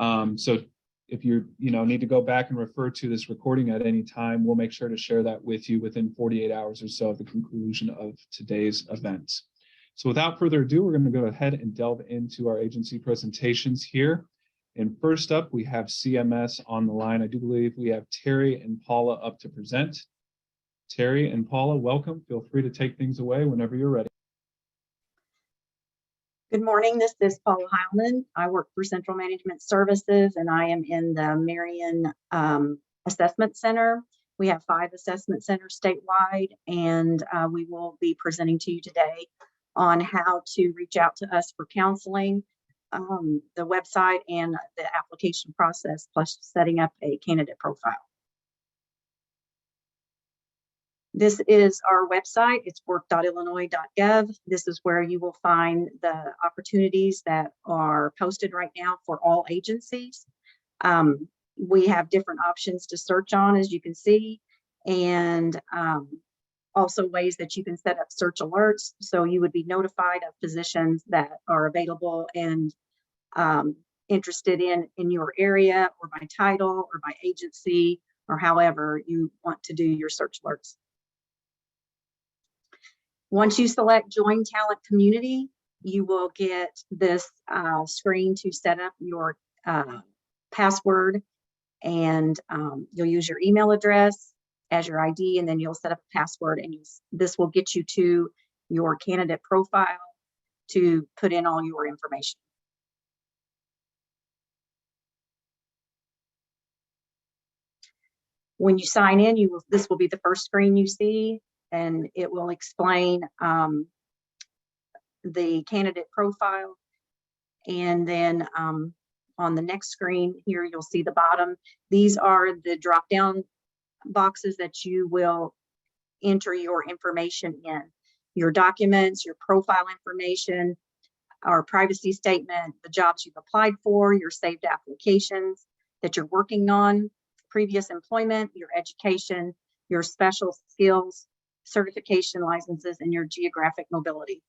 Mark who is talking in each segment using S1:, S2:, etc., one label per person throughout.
S1: So if you need to go back and refer to this recording at any time, we'll make sure to share that with you within 48 hours or so of the conclusion of today's event. So without further ado, we're going to go ahead and delve into our agency presentations here. And first up, we have CMS on the line. I do believe we have Terry and Paula up to present. Terry and Paula, welcome. Feel free to take things away whenever you're ready.
S2: Good morning. This is Paula Heilman. I work for Central Management Services, and I am in the Marion Assessment Center. We have 5 assessment centers statewide, and we will be presenting to you today on how to reach out to us for counseling, the website, and the application process, plus setting up a candidate profile. This is our website. It's work.illinois.gov. This is where you will find the opportunities that are posted right now for all agencies. We have different options to search on, as you can see, and also ways that you can set up search alerts, so you would be notified of positions that are available and interested in your area, or by title, or by agency, or however you want to do your search alerts. Once you select Join Talent Community, you will get this screen to set up your password, and you'll use your email address as your ID, and then you'll set up a password, and this will get you to your candidate profile to put in all your information. When you sign in, this will be the first screen you see, and it will explain the candidate profile. And then on the next screen here, you'll see the bottom. These are the drop-down boxes that you will enter your information in. Your documents, your profile information, our privacy statement, the jobs you've applied for, your saved applications that you're working on, previous employment, your education, your special skills, certification licenses, and your geographic mobility.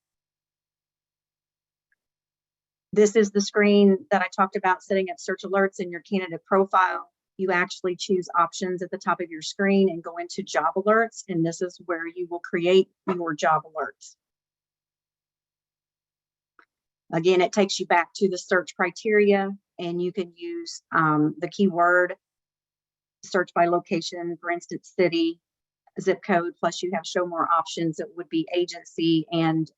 S2: This is the screen that I talked about, setting up search alerts in your candidate profile. You actually choose options at the top of your screen and go into job alerts, and this is where you will create your job alerts. Again, it takes you back to the search criteria, and you can use the keyword search by location, for instance, city, zip code, plus you have show more options. It would be agency and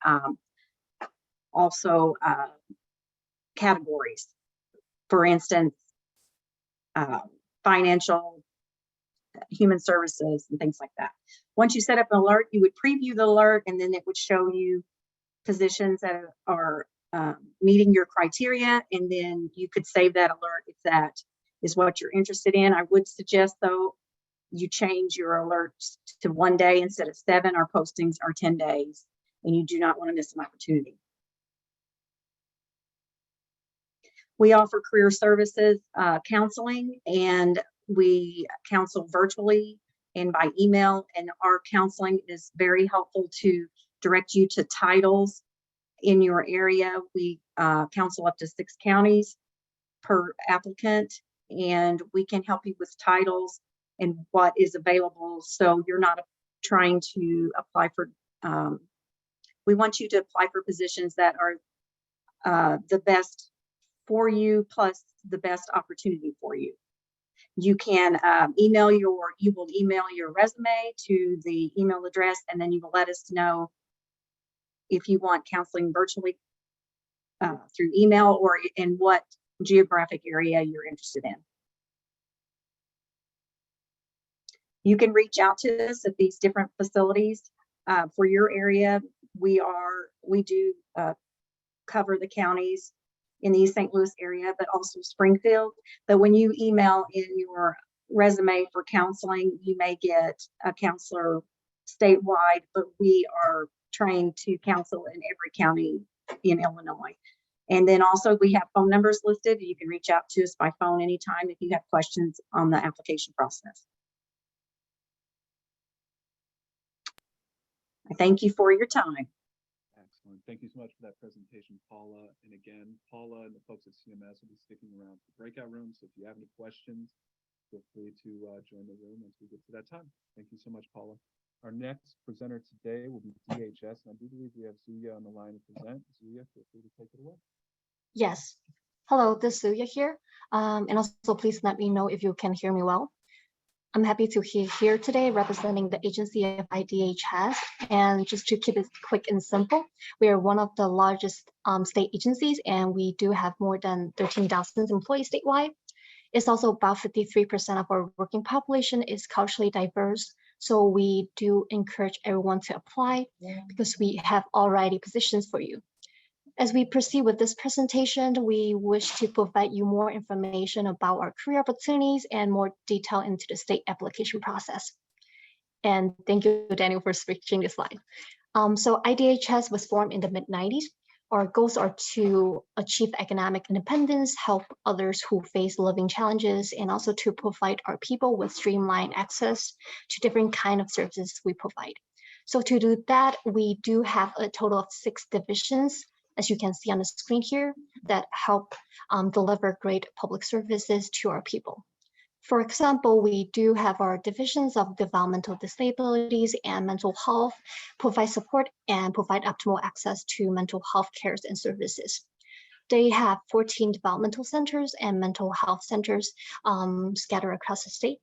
S2: also categories, for instance, financial, human services, and things like that. Once you set up an alert, you would preview the alert, and then it would show you positions that are meeting your criteria, and then you could save that alert if that is what you're interested in. I would suggest, though, you change your alerts to 1 day instead of 7. Our postings are 10 days, and you do not want to miss an opportunity. We offer career services counseling, and we counsel virtually and by email, and our counseling is very helpful to direct you to titles in your area. We counsel up to 6 counties per applicant, and we can help you with titles and what is available, so you're not trying to apply for, we want you to apply for positions that are the best for you, plus the best opportunity for you. You can you will email your resume to the email address, and then you will let us know if you want counseling virtually through email, or in what geographic area you're interested in. You can reach out to us at these different facilities for your area. We do cover the counties in the East St. Louis area, but also Springfield. But when you email in your resume for counseling, you may get a counselor statewide, but we are trained to counsel in every county in Illinois. And then also we have phone numbers listed. You can reach out to us by phone anytime if you have questions on the application process. I thank you for your time.
S1: Excellent. Thank you so much for that presentation, Paula. And again, Paula and the folks at CMS will be sticking around for breakout rooms. So if you have any questions, feel free to join the room once we get to that time. Thank you so much, Paula. Our next presenter today will be DHS, and I do believe we have Zuya on the line to present. Zuya, feel free to take it away.
S3: Yes. Hello, this is Zuya here. And also please let me know if you can hear me well. I'm happy to be here today representing the agency of IDHS. And just to keep it quick and simple, we are one of the largest state agencies, and we do have more than 13,000 employees statewide. It's also about 53% of our working population is culturally diverse. So we do encourage everyone to apply because we have already positions for you. As we proceed with this presentation, we wish to provide you more information about our career opportunities and more detail into the state application process. And thank you, Daniel, for switching the slide. So IDHS was formed in the mid-90s. Our goals are to achieve economic independence, help others who face living challenges, and also to provide our people with streamlined access to different kinds of services we provide. So to do that, we do have a total of 6 divisions, as you can see on the screen here, that help deliver great public services to our people. For example, we do have our divisions of developmental disabilities and mental health, provide support and provide optimal access to mental health care and services. They have 14 developmental centers and mental health centers scattered across the state.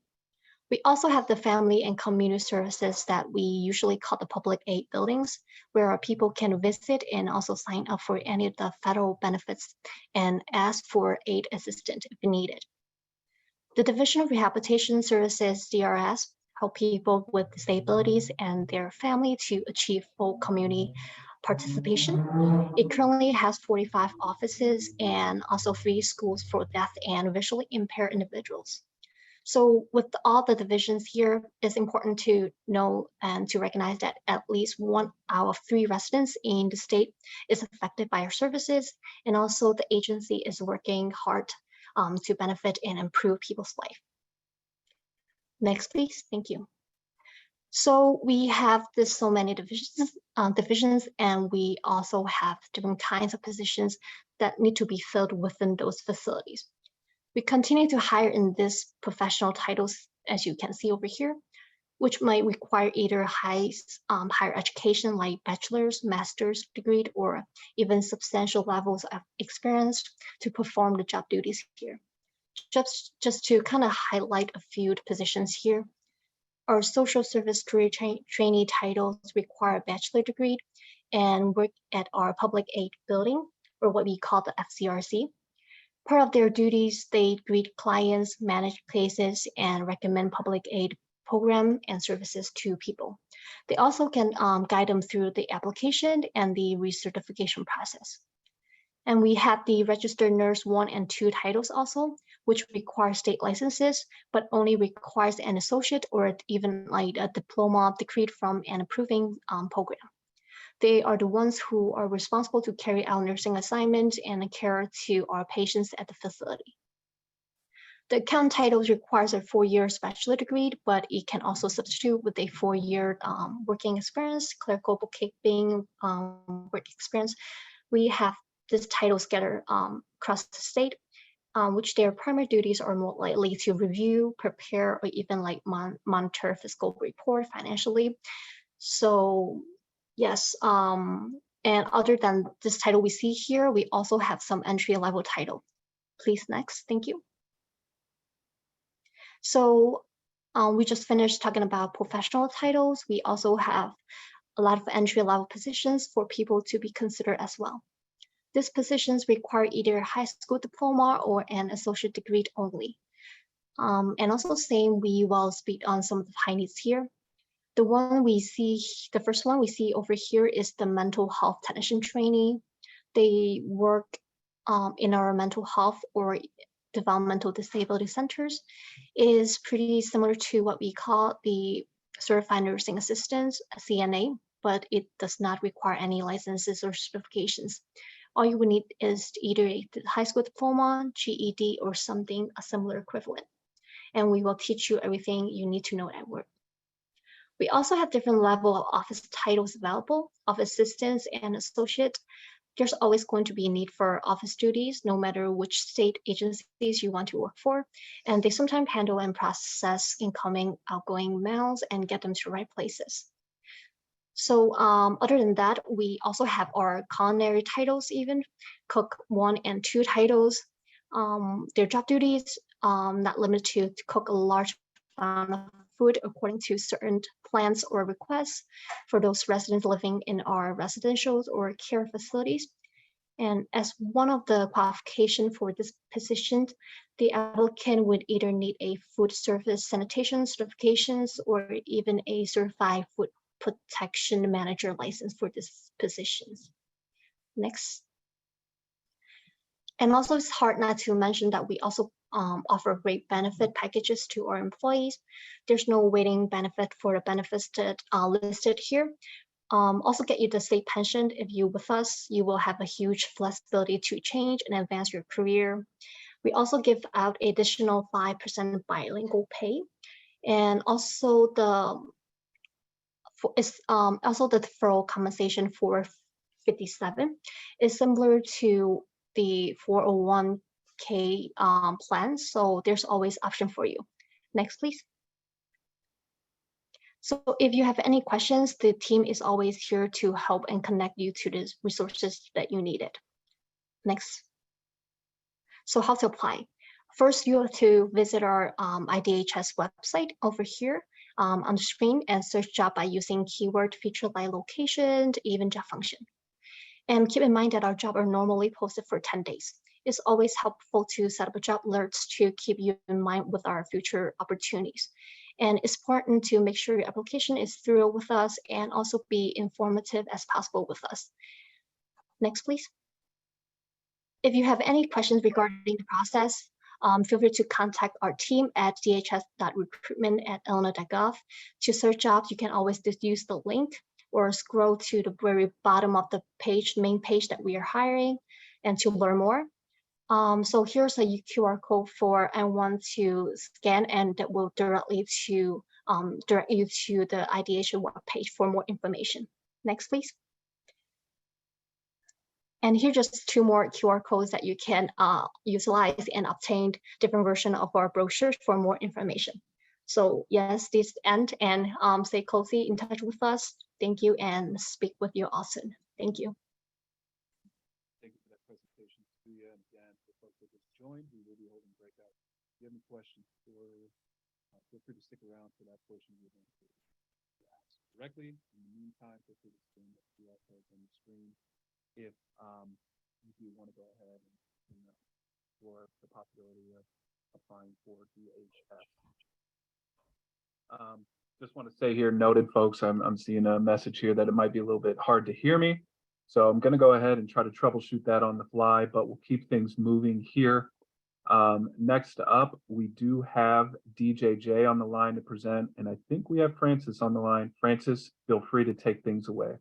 S3: We also have the family and community services that we usually call the public aid buildings, where our people can visit and also sign up for any of the federal benefits and ask for aid assistance if needed. The Division of Rehabilitation Services, DRS, help people with disabilities and their family to achieve full community participation. It currently has 45 offices and also 3 schools for deaf and visually impaired individuals. So with all the divisions here, it's important to know and to recognize that at least 1 out of 3 residents in the state is affected by our services, and also the agency is working hard to benefit and improve people's life. Next, please. Thank you. So we have this so many divisions, and we also have different kinds of positions that need to be filled within those facilities. We continue to hire in these professional titles, as you can see over here, which might require either higher education like bachelor's, master's degree, or even substantial levels of experience to perform the job duties here. Just to kind of highlight a few positions here, our social service career trainee titles require a bachelor degree and work at our public aid building, or what we call the FCRC. Part of their duties, they greet clients, manage cases, and recommend public aid program and services to people. They also can guide them through the application and the recertification process. And we have the registered nurse 1 and 2 titles also, which require state licenses, but only requires an associate or even like a diploma degree from an approving program. They are the ones who are responsible to carry out nursing assignments and care to our patients at the facility. The account titles requires a 4-year bachelor degree, but it can also substitute with a 4-year working experience, clerical bookkeeping work experience. We have this title scattered across the state, which their primary duties are more likely to review, prepare, or even like monitor fiscal report financially. So yes, and other than this title we see here, we also have some entry-level title. Please, next, thank you. So we just finished talking about professional titles. We also have a lot of entry-level positions for people to be considered as well. These positions require either a high school diploma or an associate degree only. And also same, we will speak on some of the high needs here. The first one we see over here is the mental health technician trainee. They work in our mental health or developmental disability centers. It is pretty similar to what we call the certified nursing assistants, CNA, but it does not require any licenses or certifications. All you would need is either a high school diploma, GED, or something, a similar equivalent. And we will teach you everything you need to know at work. We also have different level of office titles available, office assistants and associate. There's always going to be a need for office duties, no matter which state agencies you want to work for. And they sometimes handle and process incoming, outgoing mails and get them to the right places. So other than that, we also have our culinary titles, even cook 1 and 2 titles. Their job duties, not limited to cook a large amount of food according to certain plans or requests for those residents living in our residential or care facilities. And as one of the qualifications for this position, the applicant would either need a food service sanitation certifications or even a certified food protection manager license for this positions. Next. And also, it's hard not to mention that we also offer great benefit packages to our employees. There's no waiting benefit for the benefits that are listed here. Also get you the state pension. If you with us, you will have a huge flexibility to change and advance your career. We also give out additional 5% bilingual pay. And also also the deferral compensation for 57 is similar to the 401k plan. So there's always option for you. Next, please. So if you have any questions, the team is always here to help and connect you to the resources that you needed. Next. So how to apply? First, you have to visit our IDHS website over here on the screen and search job by using keyword featured by location, even job function. And keep in mind that our jobs are normally posted for 10 days. It's always helpful to set up a job alerts to keep you in mind with our future opportunities. And it's important to make sure your application is thorough with us and also be informative as possible with us. Next, please. If you have any questions regarding the process, feel free to contact our team at dhs.recruitment@illinois.gov. To search jobs, you can always just use the link or scroll to the very bottom of the page, main page that we are hiring, and to learn more. So here's a QR code for anyone to scan, and that will direct you to the IDHS web page for more information. Next, please. And here just 2 more QR codes that you can utilize and obtain different version of our brochures for more information. So yes, this end, and stay closely in touch with us. Thank you, and speak with you all soon. Thank you.
S1: Thank you for that presentation, Suya, and again, for folks that just joined, we will be holding breakout. If you have any questions, feel free to stick around for that portion of the event to ask directly. In the meantime, feel free to scan the QR code on the screen if you do want to go ahead and for the possibility of applying for DHS. Just want to say here, noted folks, I'm seeing a message here that it might be a little bit hard to hear me. So I'm going to go ahead and try to troubleshoot that on the fly, but we'll keep things moving here. Next up, we do have DJJ on the line to present, and I think we have Francis on the line. Francis, feel free to take things away.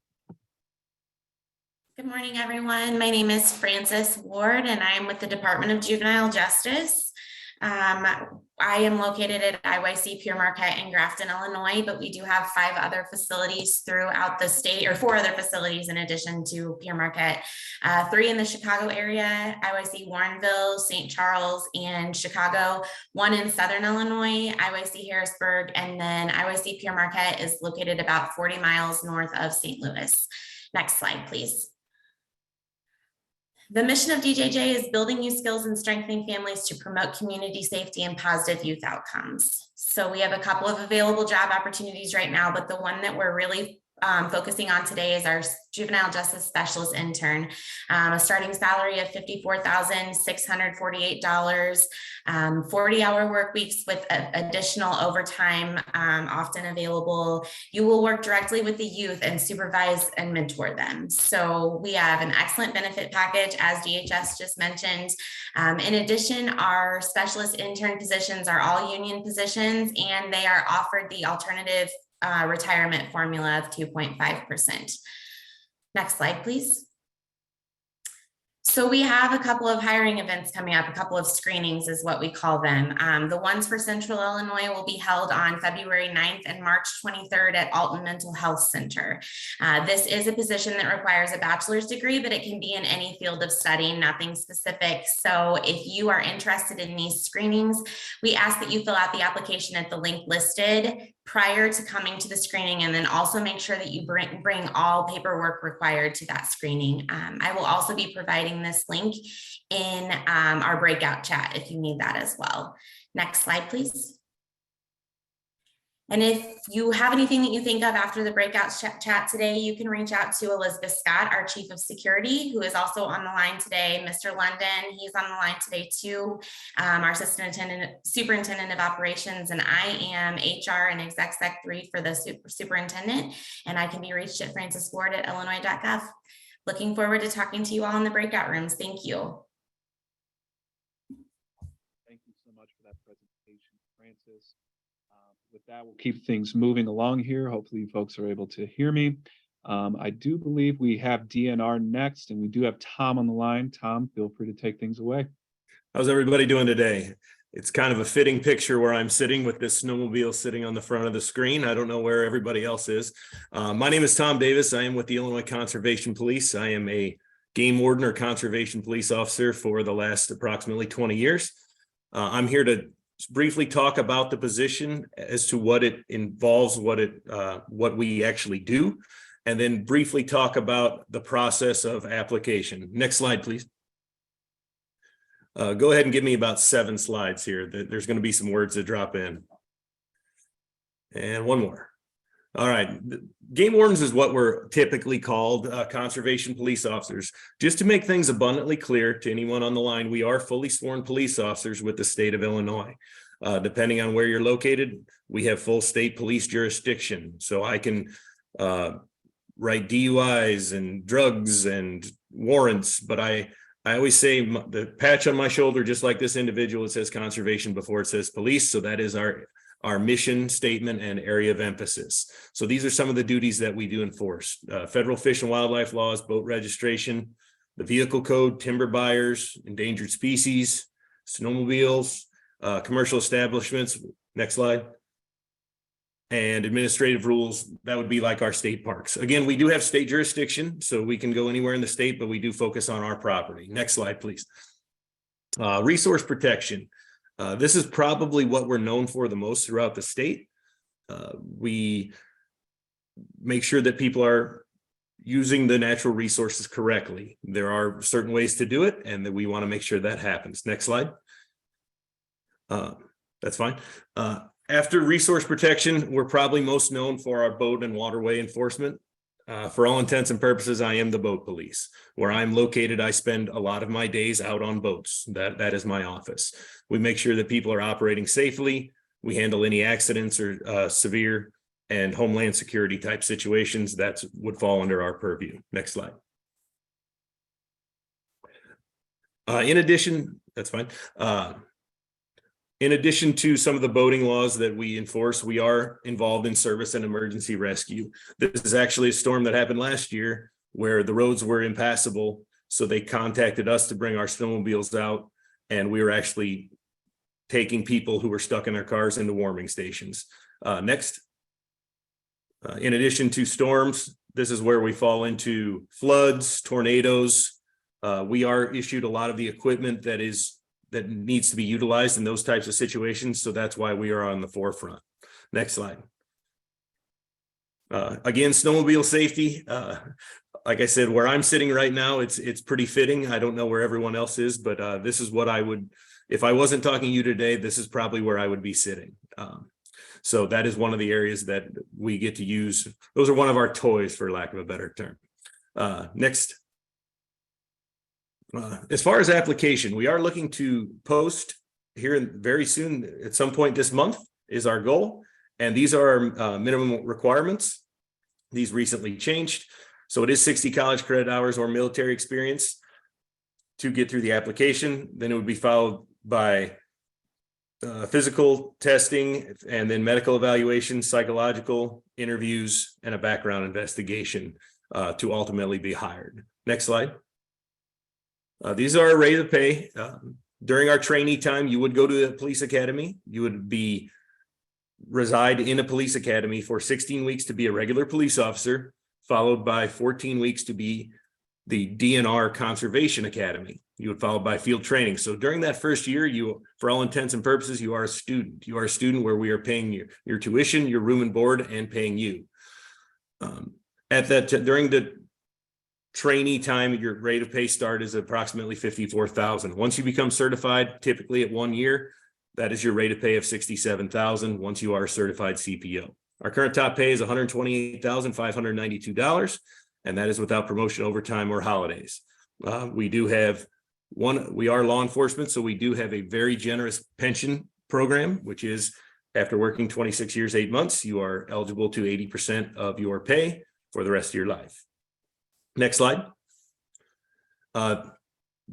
S4: Good morning, everyone. My name is Frances Ward, and I'm with the Department of Juvenile Justice. I am located at IYC Pure Marquette in Grafton, Illinois, but we do have 5 other facilities throughout the state, or 4 other facilities in addition to Pure Marquette. 3 in the Chicago area, IYC Warrenville, St. Charles, and Chicago. 1 in Southern Illinois, IYC Harrisburg, and then IYC Pure Marquette is located about 40 miles north of St. Louis. Next slide, please. The mission of DJJ is building new skills and strengthening families to promote community safety and positive youth outcomes. So we have a couple of available job opportunities right now, but the one that we're really focusing on today is our juvenile justice specialist intern, a starting salary of $54,648, 40-hour work weeks with additional overtime often available. You will work directly with the youth and supervise and mentor them. So we have an excellent benefit package, as DHS just mentioned. In addition, our specialist intern positions are all union positions, and they are offered the alternative retirement formula of 2.5%. Next slide, please. So we have a couple of hiring events coming up, a couple of screenings is what we call them. The ones for Central Illinois will be held on February 9th and March 23rd at Alton Mental Health Center. This is a position that requires a bachelor's degree, but it can be in any field of study, nothing specific. So if you are interested in these screenings, we ask that you fill out the application at the link listed prior to coming to the screening, and then also make sure that you bring all paperwork required to that screening. I will also be providing this link in our breakout chat if you need that as well. Next slide, please. And if you have anything that you think of after the breakout chat today, you can reach out to Elizabeth Scott, our Chief of Security, who is also on the line today. Mr. London, he's on the line today too. Our Superintendent of Operations, and I am HR and Exec Sec 3 for the Superintendent, and I can be reached at francisward@illinois.gov. Looking forward to talking to you all in the breakout rooms. Thank you.
S1: Thank you so much for that presentation, Francis. With that, we'll keep things moving along here. Hopefully folks are able to hear me. I do believe we have DNR next, and we do have Tom on the line. Tom, feel free to take things away.
S5: How's everybody doing today? It's kind of a fitting picture where I'm sitting with this snowmobile sitting on the front of the screen. I don't know where everybody else is. My name is Tom Davis. I am with the Illinois Conservation Police. I am a game warden or conservation police officer for the last approximately 20 years. I'm here to briefly talk about the position as to what it involves, what we actually do, and then briefly talk about the process of application. Next slide, please. Go ahead and give me about 7 slides here. There's going to be some words that drop in. And one more. All right. Game wardens is what we're typically called, conservation police officers. Just to make things abundantly clear to anyone on the line, we are fully sworn police officers with the state of Illinois. Depending on where you're located, we have full state police jurisdiction. So I can write DUIs and drugs and warrants, but I always say the patch on my shoulder, just like this individual, it says conservation before it says police. So that is our mission statement and area of emphasis. So these are some of the duties that we do enforce: federal fish and wildlife laws, boat registration, the vehicle code, timber buyers, endangered species, snowmobiles, commercial establishments. Next slide. And administrative rules, that would be like our state parks. Again, we do have state jurisdiction, so we can go anywhere in the state, but we do focus on our property. Next slide, please. Resource protection. This is probably what we're known for the most throughout the state. We make sure that people are using the natural resources correctly. There are certain ways to do it, and that we want to make sure that happens. Next slide. That's fine. After resource protection, we're probably most known for our boat and waterway enforcement. For all intents and purposes, I am the boat police. Where I'm located, I spend a lot of my days out on boats. That is my office. We make sure that people are operating safely. We handle any accidents or severe and homeland security type situations that would fall under our purview. Next slide. In addition, that's fine. In addition to some of the boating laws that we enforce, we are involved in service and emergency rescue. This is actually a storm that happened last year where the roads were impassable. So they contacted us to bring our snowmobiles out, and we were actually taking people who were stuck in their cars into warming stations. Next. In addition to storms, this is where we fall into floods, tornadoes. We are issued a lot of the equipment that needs to be utilized in those types of situations. So that's why we are on the forefront. Next slide. Again, snowmobile safety. Like I said, where I'm sitting right now, it's pretty fitting. I don't know where everyone else is, but this is what I would, if I wasn't talking to you today, this is probably where I would be sitting. So that is one of the areas that we get to use. Those are one of our toys, for lack of a better term. Next. As far as application, we are looking to post here very soon. At some point this month is our goal. And these are our minimum requirements. These recently changed. So it is 60 college credit hours or military experience to get through the application. Then it would be followed by physical testing, and then medical evaluation, psychological interviews, and a background investigation to ultimately be hired. Next slide. These are our rate of pay. During our trainee time, you would go to the police academy. You would reside in a police academy for 16 weeks to be a regular police officer, followed by 14 weeks to be the DNR Conservation Academy. You would follow by field training. So during that first year, you, for all intents and purposes, you are a student. You are a student where we are paying your tuition, your room and board, and paying you. During the trainee time, your rate of pay start is approximately $54,000. Once you become certified, typically at 1 year, that is your rate of pay of $67,000 once you are a certified CPO. Our current top pay is $128,592, and that is without promotion, overtime, or holidays. We are law enforcement, so we do have a very generous pension program, which is after working 26 years, 8 months, you are eligible to 80% of your pay for the rest of your life. Next slide.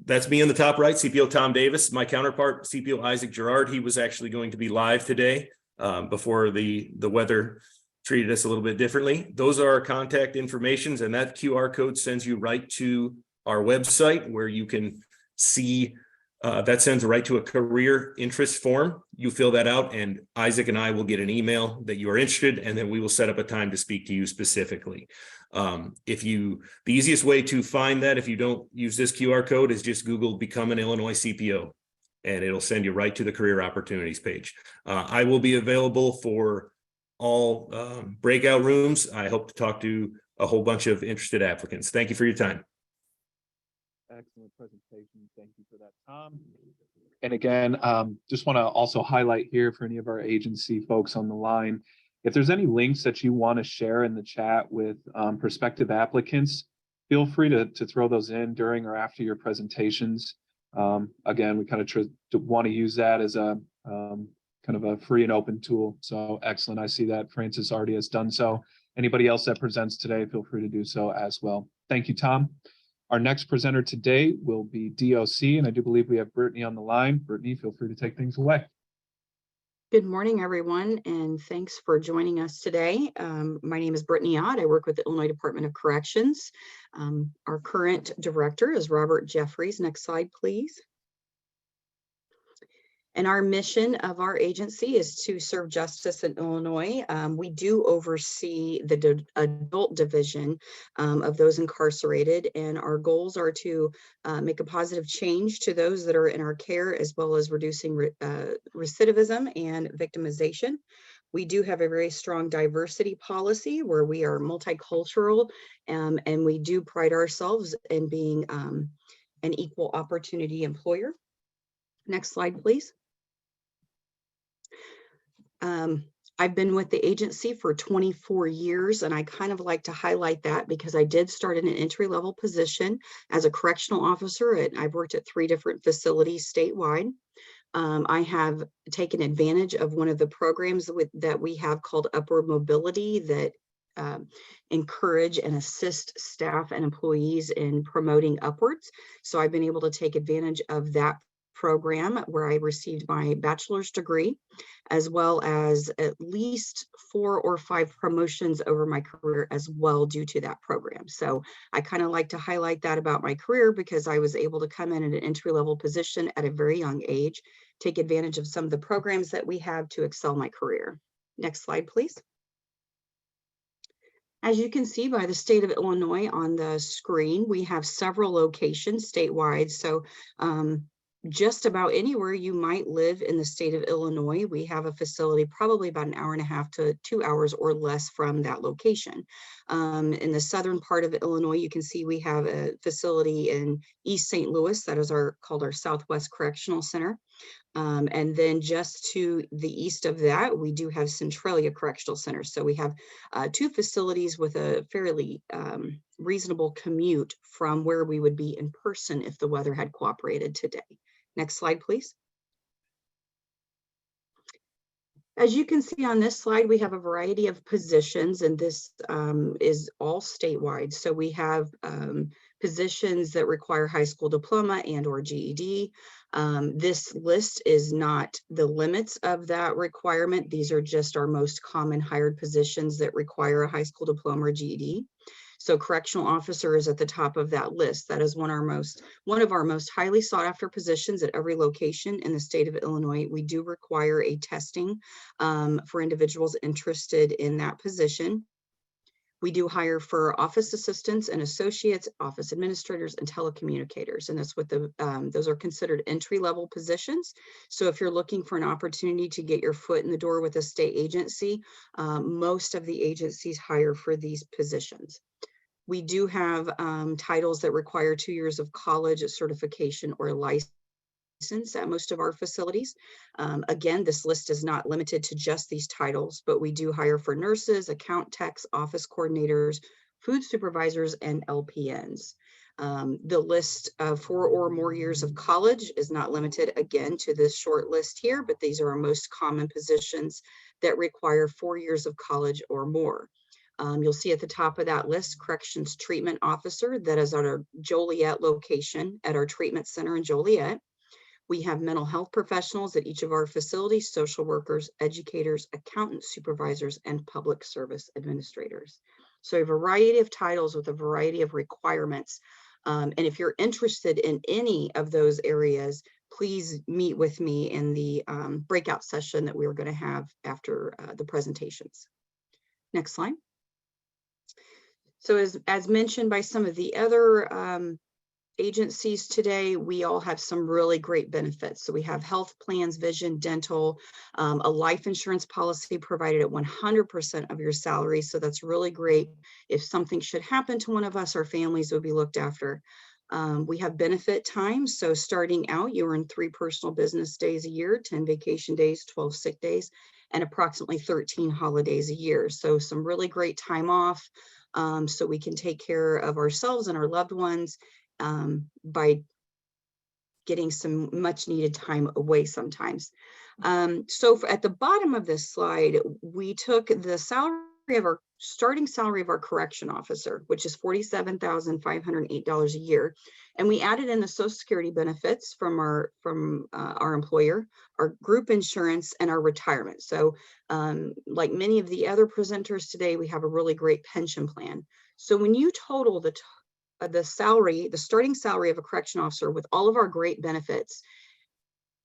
S5: That's me in the top right, CPO Tom Davis. My counterpart, CPO Isaac Gerard, he was actually going to be live today before the weather treated us a little bit differently. Those are our contact informations, and that QR code sends you right to our website where you can see, that sends right to a career interest form. You fill that out and Isaac and I will get an email that you are interested, and then we will set up a time to speak to you specifically. The easiest way to find that, if you don't use this QR code, is just Google "Become an Illinois CPO," and it'll send you right to the career opportunities page. I will be available for all breakout rooms. I hope to talk to a whole bunch of interested applicants. Thank you for your time.
S1: Excellent presentation. Thank you for that, Tom. And again, just want to also highlight here for any of our agency folks on the line, if there's any links that you want to share in the chat with prospective applicants, feel free to throw those in during or after your presentations. Again, we kind of want to use that as a kind of a free and open tool. So excellent. I see that Francis already has done so. Anybody else that presents today, feel free to do so as well. Thank you, Tom. Our next presenter today will be DOC, and I do believe we have Brittany on the line. Brittany, feel free to take things away.
S6: Good morning, everyone, and thanks for joining us today. My name is Brittany Ott. I work with the Illinois Department of Corrections. Our current director is Robert Jeffries. Next slide, please. And our mission of our agency is to serve justice in Illinois. We do oversee the adult division of those incarcerated, and our goals are to make a positive change to those that are in our care, as well as reducing recidivism and victimization. We do have a very strong diversity policy where we are multicultural, and we do pride ourselves in being an equal opportunity employer. Next slide, please. I've been with the agency for 24 years, and I kind of like to highlight that because I did start in an entry-level position as a correctional officer. I've worked at 3 different facilities statewide. I have taken advantage of one of the programs that we have called Upward Mobility that encourage and assist staff and employees in promoting upwards. So I've been able to take advantage of that program where I received my bachelor's degree, as well as at least 4 or 5 promotions over my career as well due to that program. So I kind of like to highlight that about my career because I was able to come in at an entry-level position at a very young age, take advantage of some of the programs that we have to excel my career. Next slide, please. As you can see by the state of Illinois on the screen, we have several locations statewide. So just about anywhere you might live in the state of Illinois, we have a facility probably about 1.5 hours to 2 hours or less from that location. In the southern part of Illinois, you can see we have a facility in East St. Louis that is called our Southwest Correctional Center. And then just to the east of that, we do have Centralia Correctional Center. So we have 2 facilities with a fairly reasonable commute from where we would be in person if the weather had cooperated today. Next slide, please. As you can see on this slide, we have a variety of positions, and this is all statewide. So we have positions that require high school diploma and or GED. This list is not the limits of that requirement. These are just our most common hired positions that require a high school diploma or GED. So correctional officer is at the top of that list. That is one of our most highly sought after positions at every location in the state of Illinois. We do require a testing for individuals interested in that position. We do hire for office assistants and associates, office administrators, and telecommunicators. And that's what those are considered entry-level positions. So if you're looking for an opportunity to get your foot in the door with a state agency, most of the agencies hire for these positions. We do have titles that require 2 years of college, a certification, or a license at most of our facilities. Again, this list is not limited to just these titles, but we do hire for nurses, account techs, office coordinators, food supervisors, and LPNs. The list of 4 or more years of college is not limited again to this short list here, but these are our most common positions that require 4 years of college or more. You'll see at the top of that list, corrections treatment officer, that is at our Joliet location at our treatment center in Joliet. We have mental health professionals at each of our facilities, social workers, educators, accountants, supervisors, and public service administrators. So a variety of titles with a variety of requirements. And if you're interested in any of those areas, please meet with me in the breakout session that we are going to have after the presentations. Next slide. So as mentioned by some of the other agencies today, we all have some really great benefits. So we have health plans, vision, dental, a life insurance policy provided at 100% of your salary. So that's really great. If something should happen to one of us, our families will be looked after. We have benefit time. So starting out, you earn 3 personal business days a year, 10 vacation days, 12 sick days, and approximately 13 holidays a year. So some really great time off so we can take care of ourselves and our loved ones by getting some much needed time away sometimes. So at the bottom of this slide, we took the salary of our starting salary of our correction officer, which is $47,508 a year. And we added in the Social Security benefits from our employer, our group insurance, and our retirement. So like many of the other presenters today, we have a really great pension plan. So when you total the starting salary of a correction officer with all of our great benefits,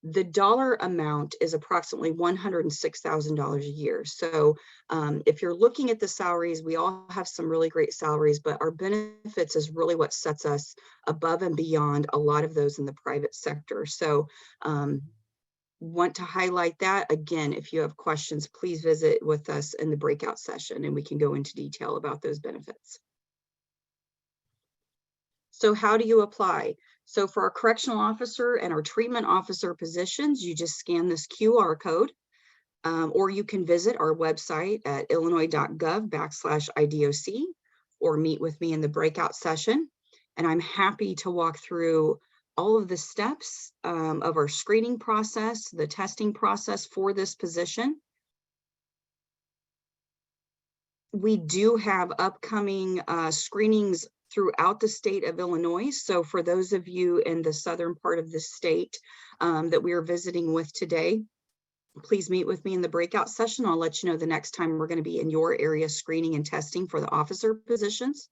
S6: the dollar amount is approximately $106,000 a year. So if you're looking at the salaries, we all have some really great salaries, but our benefits is really what sets us above and beyond a lot of those in the private sector. So want to highlight that. Again, if you have questions, please visit with us in the breakout session and we can go into detail about those benefits. So how do you apply? So for our correctional officer and our treatment officer positions, you just scan this QR code, or you can visit our website at illinois.gov/IDOC or meet with me in the breakout session. And I'm happy to walk through all of the steps of our screening process, the testing process for this position. We do have upcoming screenings throughout the state of Illinois. So for those of you in the southern part of the state that we are visiting with today, please meet with me in the breakout session. I'll let you know the next time we're going to be in your area screening and testing for the officer positions.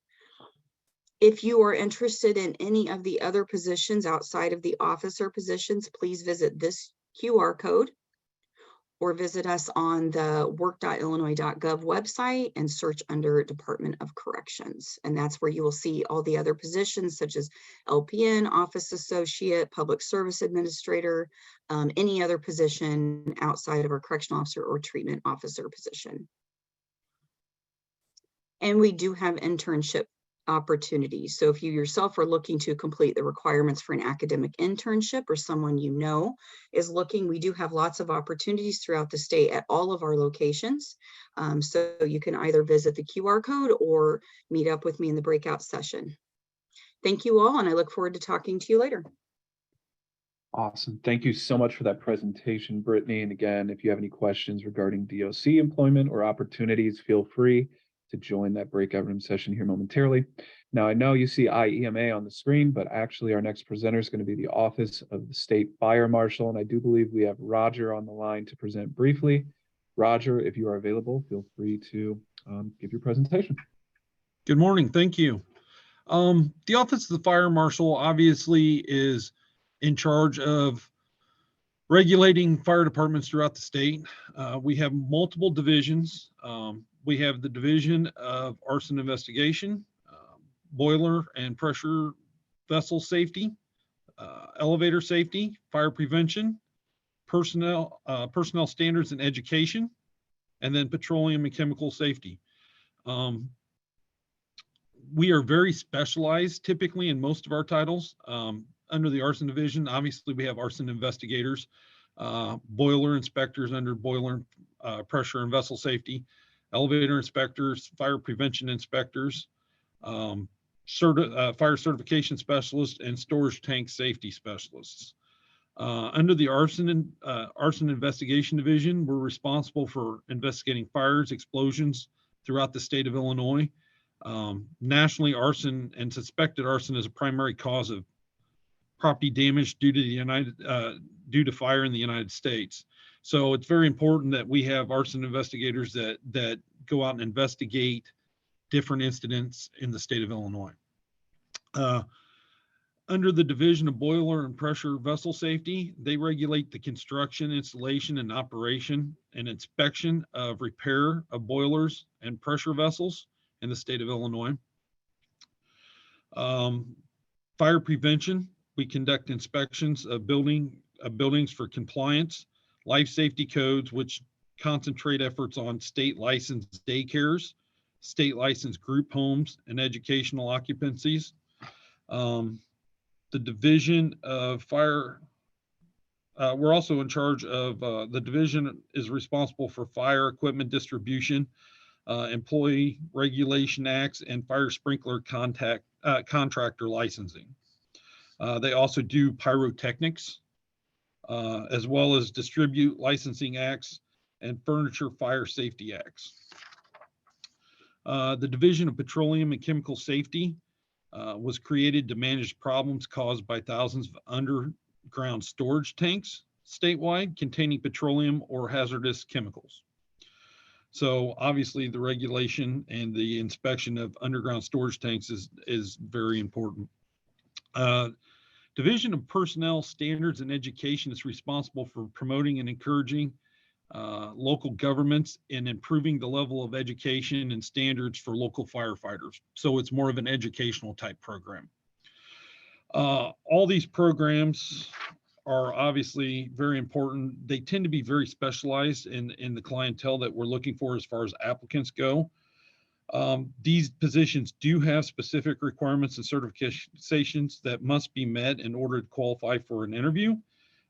S6: If you are interested in any of the other positions outside of the officer positions, please visit this QR code or visit us on the work.illinois.gov website and search under Department of Corrections. And that's where you will see all the other positions such as LPN, office associate, public service administrator, any other position outside of our correctional officer or treatment officer position. And we do have internship opportunities. So if you yourself are looking to complete the requirements for an academic internship or someone you know is looking, we do have lots of opportunities throughout the state at all of our locations. So you can either visit the QR code or meet up with me in the breakout session. Thank you all, and I look forward to talking to you later.
S1: Awesome. Thank you so much for that presentation, Brittany. And again, if you have any questions regarding DOC employment or opportunities, feel free to join that breakout room session here momentarily. Now, I know you see IEMA on the screen, but actually our next presenter is going to be the Office of the State Fire Marshal. And I do believe we have Roger on the line to present briefly. Roger, if you are available, feel free to give your presentation.
S7: Good morning. Thank you. The Office of the Fire Marshal obviously is in charge of regulating fire departments throughout the state. We have multiple divisions. We have the Division of Arson Investigation, Boiler and Pressure Vessel Safety, Elevator Safety, Fire Prevention, Personnel Standards and Education, and then Petroleum and Chemical Safety. We are very specialized typically in most of our titles. Under the arson division, obviously we have arson investigators, boiler inspectors under boiler pressure and vessel safety, elevator inspectors, fire prevention inspectors, fire certification specialists, and storage tank safety specialists. Under the arson investigation division, we're responsible for investigating fires, explosions throughout the state of Illinois. Nationally, arson and suspected arson is a primary cause of property damage due to fire in the United States. So it's very important that we have arson investigators that go out and investigate different incidents in the state of Illinois. Under the Division of Boiler and Pressure Vessel Safety, they regulate the construction, installation, and operation and inspection of repair of boilers and pressure vessels in the state of Illinois. Fire prevention, we conduct inspections of buildings for compliance, life safety codes, which concentrate efforts on state licensed daycares, state licensed group homes, and educational occupancies. The Division of Fire, we're also in charge of, the division is responsible for fire equipment distribution, employee regulation acts, and fire sprinkler contractor licensing. They also do pyrotechnics, as well as distribute licensing acts and furniture fire safety acts. The Division of Petroleum and Chemical Safety was created to manage problems caused by thousands of underground storage tanks statewide containing petroleum or hazardous chemicals. So obviously the regulation and the inspection of underground storage tanks is very important. Division of Personnel Standards and Education is responsible for promoting and encouraging local governments in improving the level of education and standards for local firefighters. So it's more of an educational type program. All these programs are obviously very important. They tend to be very specialized in the clientele that we're looking for as far as applicants go. These positions do have specific requirements and certifications that must be met in order to qualify for an interview.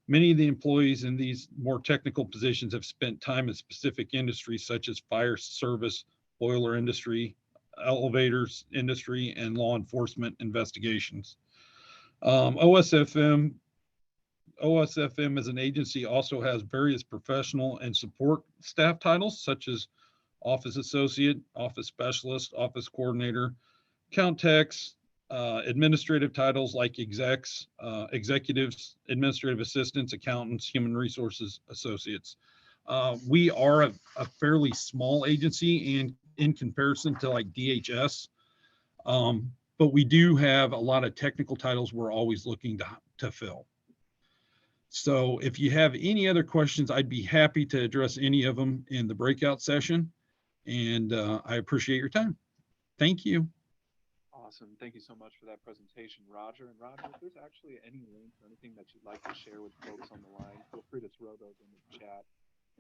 S7: Many of the employees in these more technical positions have spent time in specific industries such as fire service, boiler industry, elevators industry, and law enforcement investigations. OSFM as an agency also has various professional and support staff titles such as office associate, office specialist, office coordinator, account techs, administrative titles like execs, executives, administrative assistants, accountants, human resources associates. We are a fairly small agency in comparison to like DHS, but we do have a lot of technical titles we're always looking to fill. So if you have any other questions, I'd be happy to address any of them in the breakout session. And I appreciate your time. Thank you.
S1: Awesome. Thank you so much for that presentation, Roger. And Roger, if there's actually any links or anything that you'd like to share with folks on the line, feel free to throw those in the chat.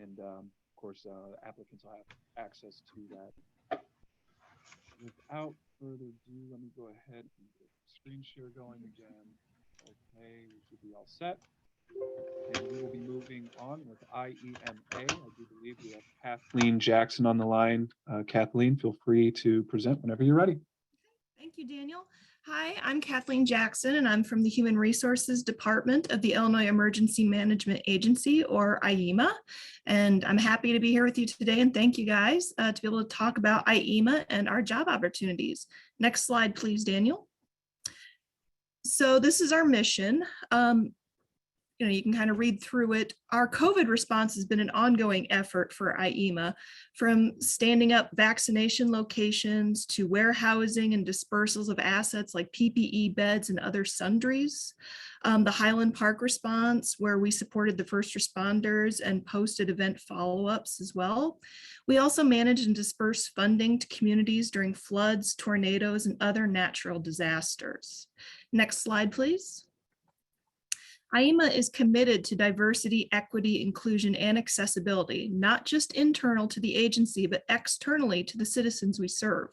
S1: And of course, applicants will have access to that. Without further ado, let me go ahead and get the screen share going again. Okay, we should be all set. And we will be moving on with IEMA. I do believe we have Kathleen Jackson on the line. Kathleen, feel free to present whenever you're ready.
S8: Thank you, Daniel. Hi, I'm Kathleen Jackson, and I'm from the Human Resources Department of the Illinois Emergency Management Agency, or IEMA. And I'm happy to be here with you today, and thank you guys to be able to talk about IEMA and our job opportunities. Next slide, please, Daniel. So this is our mission. you can kind of read through it. Our COVID response has been an ongoing effort for IEMA, from standing up vaccination locations to warehousing and dispersals of assets like PPE beds and other sundries. The Highland Park response, where we supported the first responders and posted event follow-ups as well. We also managed and dispersed funding to communities during floods, tornadoes, and other natural disasters. Next slide, please. IEMA is committed to diversity, equity, inclusion, and accessibility, not just internal to the agency, but externally to the citizens we serve.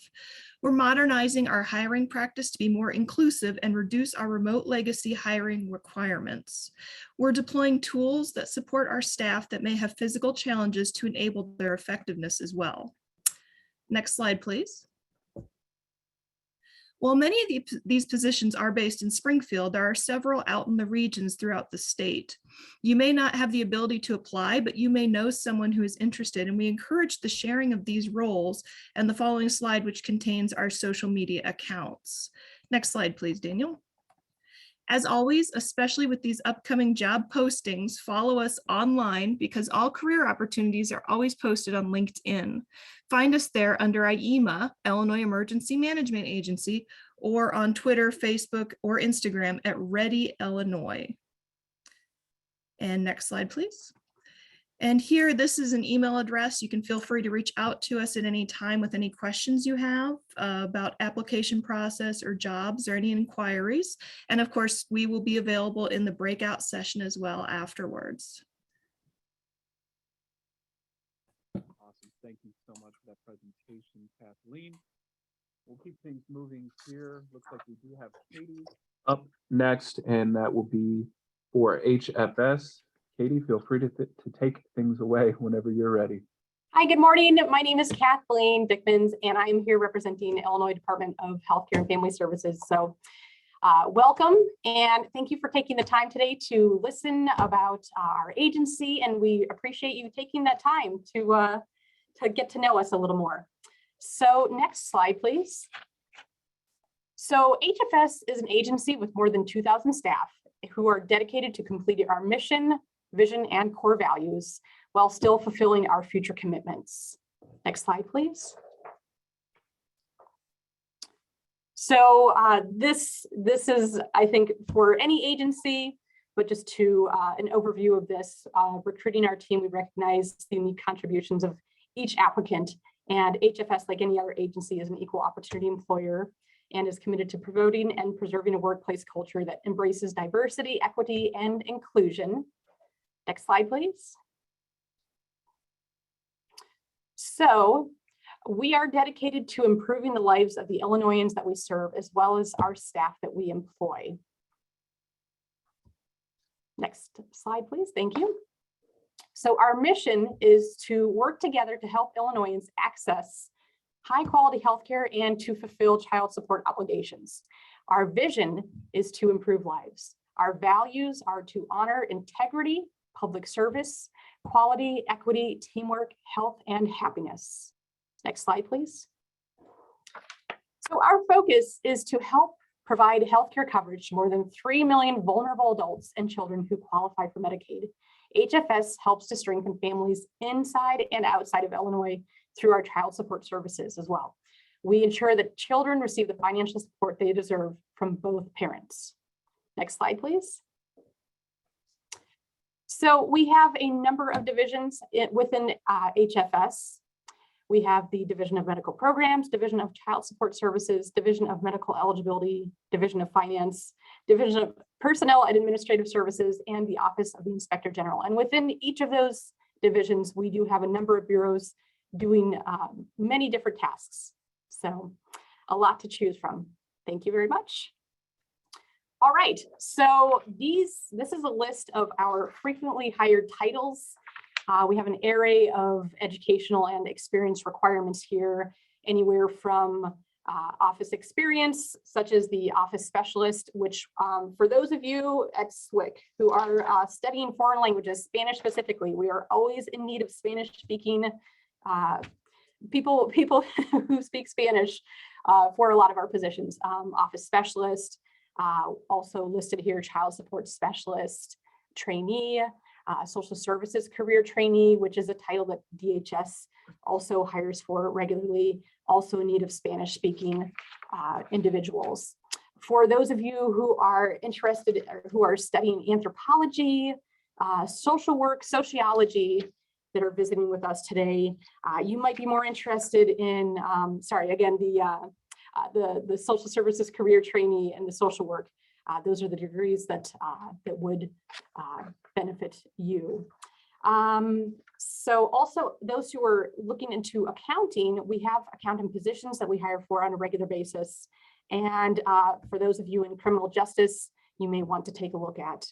S8: We're modernizing our hiring practice to be more inclusive and reduce our remote legacy hiring requirements. We're deploying tools that support our staff that may have physical challenges to enable their effectiveness as well. Next slide, please. While many of these positions are based in Springfield, there are several out in the regions throughout the state. You may not have the ability to apply, but you may know someone who is interested, and we encourage the sharing of these roles and the following slide, which contains our social media accounts. Next slide, please, Daniel. As always, especially with these upcoming job postings, follow us online because all career opportunities are always posted on LinkedIn. Find us there under IEMA, Illinois Emergency Management Agency, or on Twitter, Facebook, or Instagram at Ready Illinois. And next slide, please. And here, this is an email address. You can feel free to reach out to us at any time with any questions you have about application process or jobs or any inquiries. And of course, we will be available in the breakout session as well afterwards.
S1: Awesome. Thank you so much for that presentation, Kathleen. We'll keep things moving here. Looks like we do have Katie up next, and that will be for HFS. Katie, feel free to take things away whenever you're ready.
S9: Hi, good morning. My name is Kathleen Dickmans, and I'm here representing Illinois Department of Healthcare and Family Services. So welcome, and thank you for taking the time today to listen about our agency, and we appreciate you taking that time to get to know us a little more. So next slide, please. So HFS is an agency with more than 2,000 staff who are dedicated to completing our mission, vision, and core values while still fulfilling our future commitments. Next slide, please. So this is, I think, for any agency, but just to an overview of this, recruiting our team, we recognize the unique contributions of each applicant, and HFS, like any other agency, is an equal opportunity employer and is committed to promoting and preserving a workplace culture that embraces diversity, equity, and inclusion. Next slide, please. So we are dedicated to improving the lives of the Illinoisans that we serve, as well as our staff that we employ. Next slide, please. Thank you. So our mission is to work together to help Illinoisans access high quality healthcare and to fulfill child support obligations. Our vision is to improve lives. Our values are to honor integrity, public service, quality, equity, teamwork, health, and happiness. Next slide, please. So our focus is to help provide healthcare coverage to more than 3 million vulnerable adults and children who qualify for Medicaid. HFS helps to strengthen families inside and outside of Illinois through our child support services as well. We ensure that children receive the financial support they deserve from both parents. Next slide, please. So we have a number of divisions within HFS. We have the Division of Medical Programs, Division of Child Support Services, Division of Medical Eligibility, Division of Finance, Division of Personnel and Administrative Services, and the Office of the Inspector General. And within each of those divisions, we do have a number of bureaus doing many different tasks. So a lot to choose from. Thank you very much. All right, so this is a list of our frequently hired titles. We have an array of educational and experience requirements here, anywhere from office experience, such as the office specialist, which for those of you at SWIC who are studying foreign languages, Spanish specifically, we are always in need of Spanish speaking people who speak Spanish for a lot of our positions. Office specialist, also listed here, child support specialist, trainee, social services career trainee, which is a title that DHS also hires for regularly, also in need of Spanish speaking individuals. For those of you who are interested or who are studying anthropology, social work, sociology, that are visiting with us today, you might be more interested in, the social services career trainee and the social work. Those are the degrees that would benefit you. So also those who are looking into accounting, we have accounting positions that we hire for on a regular basis. And for those of you in criminal justice, you may want to take a look at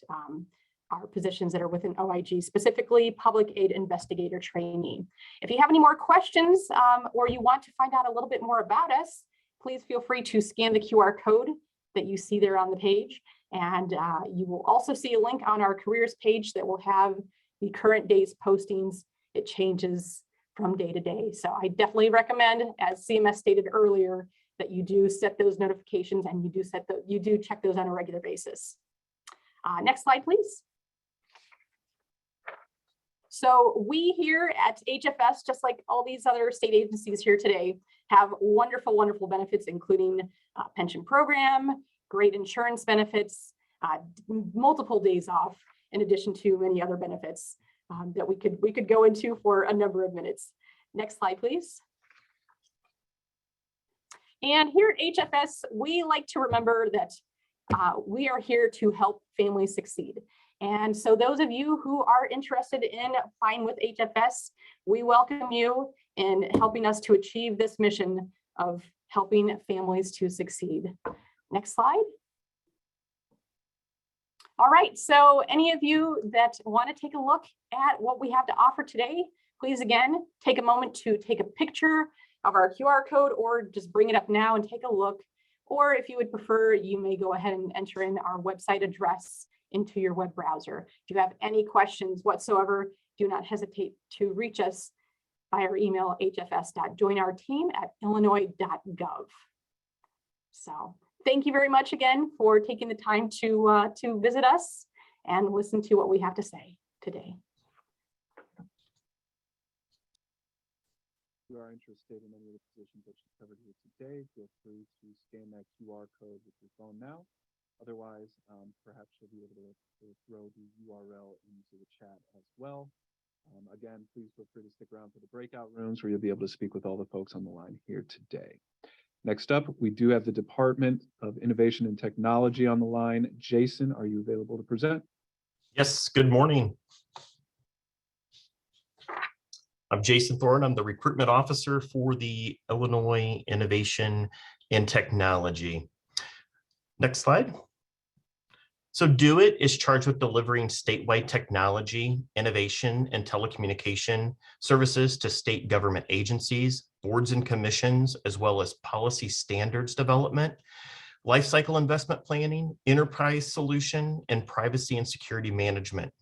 S9: our positions that are within OIG, specifically public aid investigator trainee. If you have any more questions or you want to find out a little bit more about us, please feel free to scan the QR code that you see there on the page. And you will also see a link on our careers page that will have the current day's postings. It changes from day to day. So I definitely recommend, as CMS stated earlier, that you do set those notifications and you do check those on a regular basis. Next slide, please. So we here at HFS, just like all these other state agencies here today, have wonderful, wonderful benefits, including pension program, great insurance benefits, multiple days off, in addition to many other benefits that we could go into for a number of minutes. Next slide, please. And here at HFS, we like to remember that we are here to help families succeed. And so those of you who are interested in applying with HFS, we welcome you in helping us to achieve this mission of helping families to succeed. Next slide. All right, so any of you that want to take a look at what we have to offer today, please again, take a moment to take a picture of our QR code or just bring it up now and take a look. Or if you would prefer, you may go ahead and enter in our website address into your web browser. If you have any questions whatsoever, do not hesitate to reach us by our email, hfs.joinourteam@illinois.gov. So thank you very much again for taking the time to visit us and listen to what we have to say today.
S1: If you are interested in any of the positions that you covered here today, feel free to scan that QR code with your phone now. Otherwise, perhaps you'll be able to throw the URL into the chat as well. Again, please feel free to stick around for the breakout rooms where you'll be able to speak with all the folks on the line here today. Next up, we do have the Department of Innovation and Technology on the line. Jason, are you available to present?
S10: Yes, good morning. I'm Jason Thorne. I'm the recruitment officer for the Illinois Innovation and Technology. Next slide. So DOIT is charged with delivering statewide technology, innovation, and telecommunication services to state government agencies, boards and commissions, as well as policy standards development, lifecycle investment planning, enterprise solution, and privacy and security management.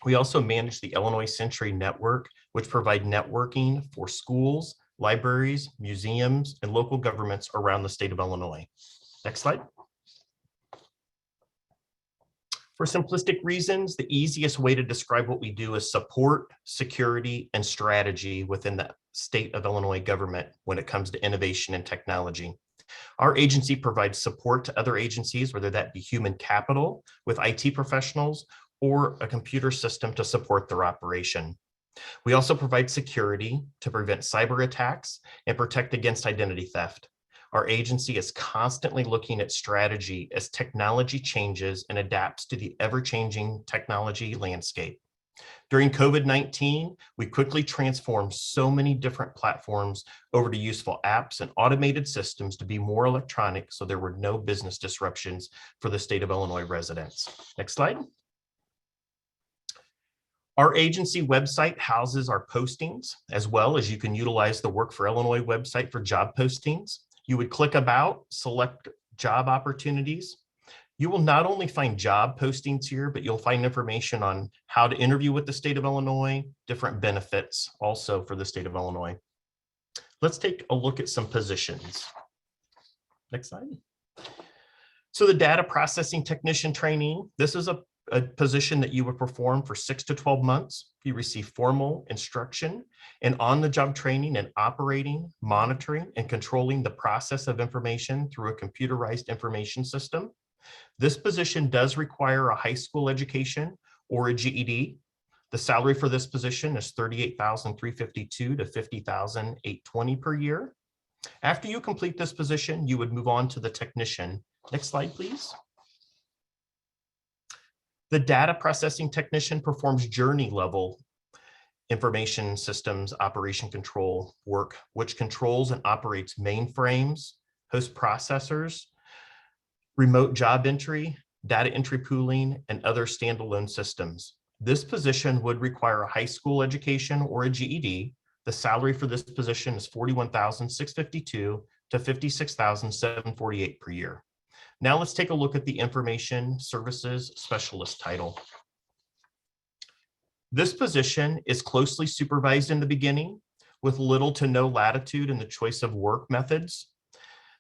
S10: We also manage the Illinois Century Network, which provide networking for schools, libraries, museums, and local governments around the state of Illinois. Next slide. For simplistic reasons, the easiest way to describe what we do is support, security, and strategy within the state of Illinois government when it comes to innovation and technology. Our agency provides support to other agencies, whether that be human capital with IT professionals or a computer system to support their operation. We also provide security to prevent cyber attacks and protect against identity theft. Our agency is constantly looking at strategy as technology changes and adapts to the ever-changing technology landscape. During COVID-19, we quickly transformed so many different platforms over to useful apps and automated systems to be more electronic, so there were no business disruptions for the state of Illinois residents. Next slide. Our agency website houses our postings, as well as you can utilize the Work for Illinois website for job postings. You would click About, select job opportunities. You will not only find job postings here, but you'll find information on how to interview with the state of Illinois, different benefits also for the state of Illinois. Let's take a look at some positions. Next slide. So the data processing technician training, this is a a position that you would perform for 6 to 12 months. You receive formal instruction and on-the-job training in operating, monitoring, and controlling the process of information through a computerized information system. This position does require a high school education or a GED. The salary for this position is $38,352 to $50,820 per year. After you complete this position, you would move on to the technician. Next slide, please. The data processing technician performs journey level information systems operation control work, which controls and operates mainframes, host processors, remote job entry, data entry pooling, and other standalone systems. This position would require a high school education or a GED. The salary for this position is $41,652 to $56,748 per year. Now let's take a look at the information services specialist title. This position is closely supervised in the beginning with little to no latitude in the choice of work methods.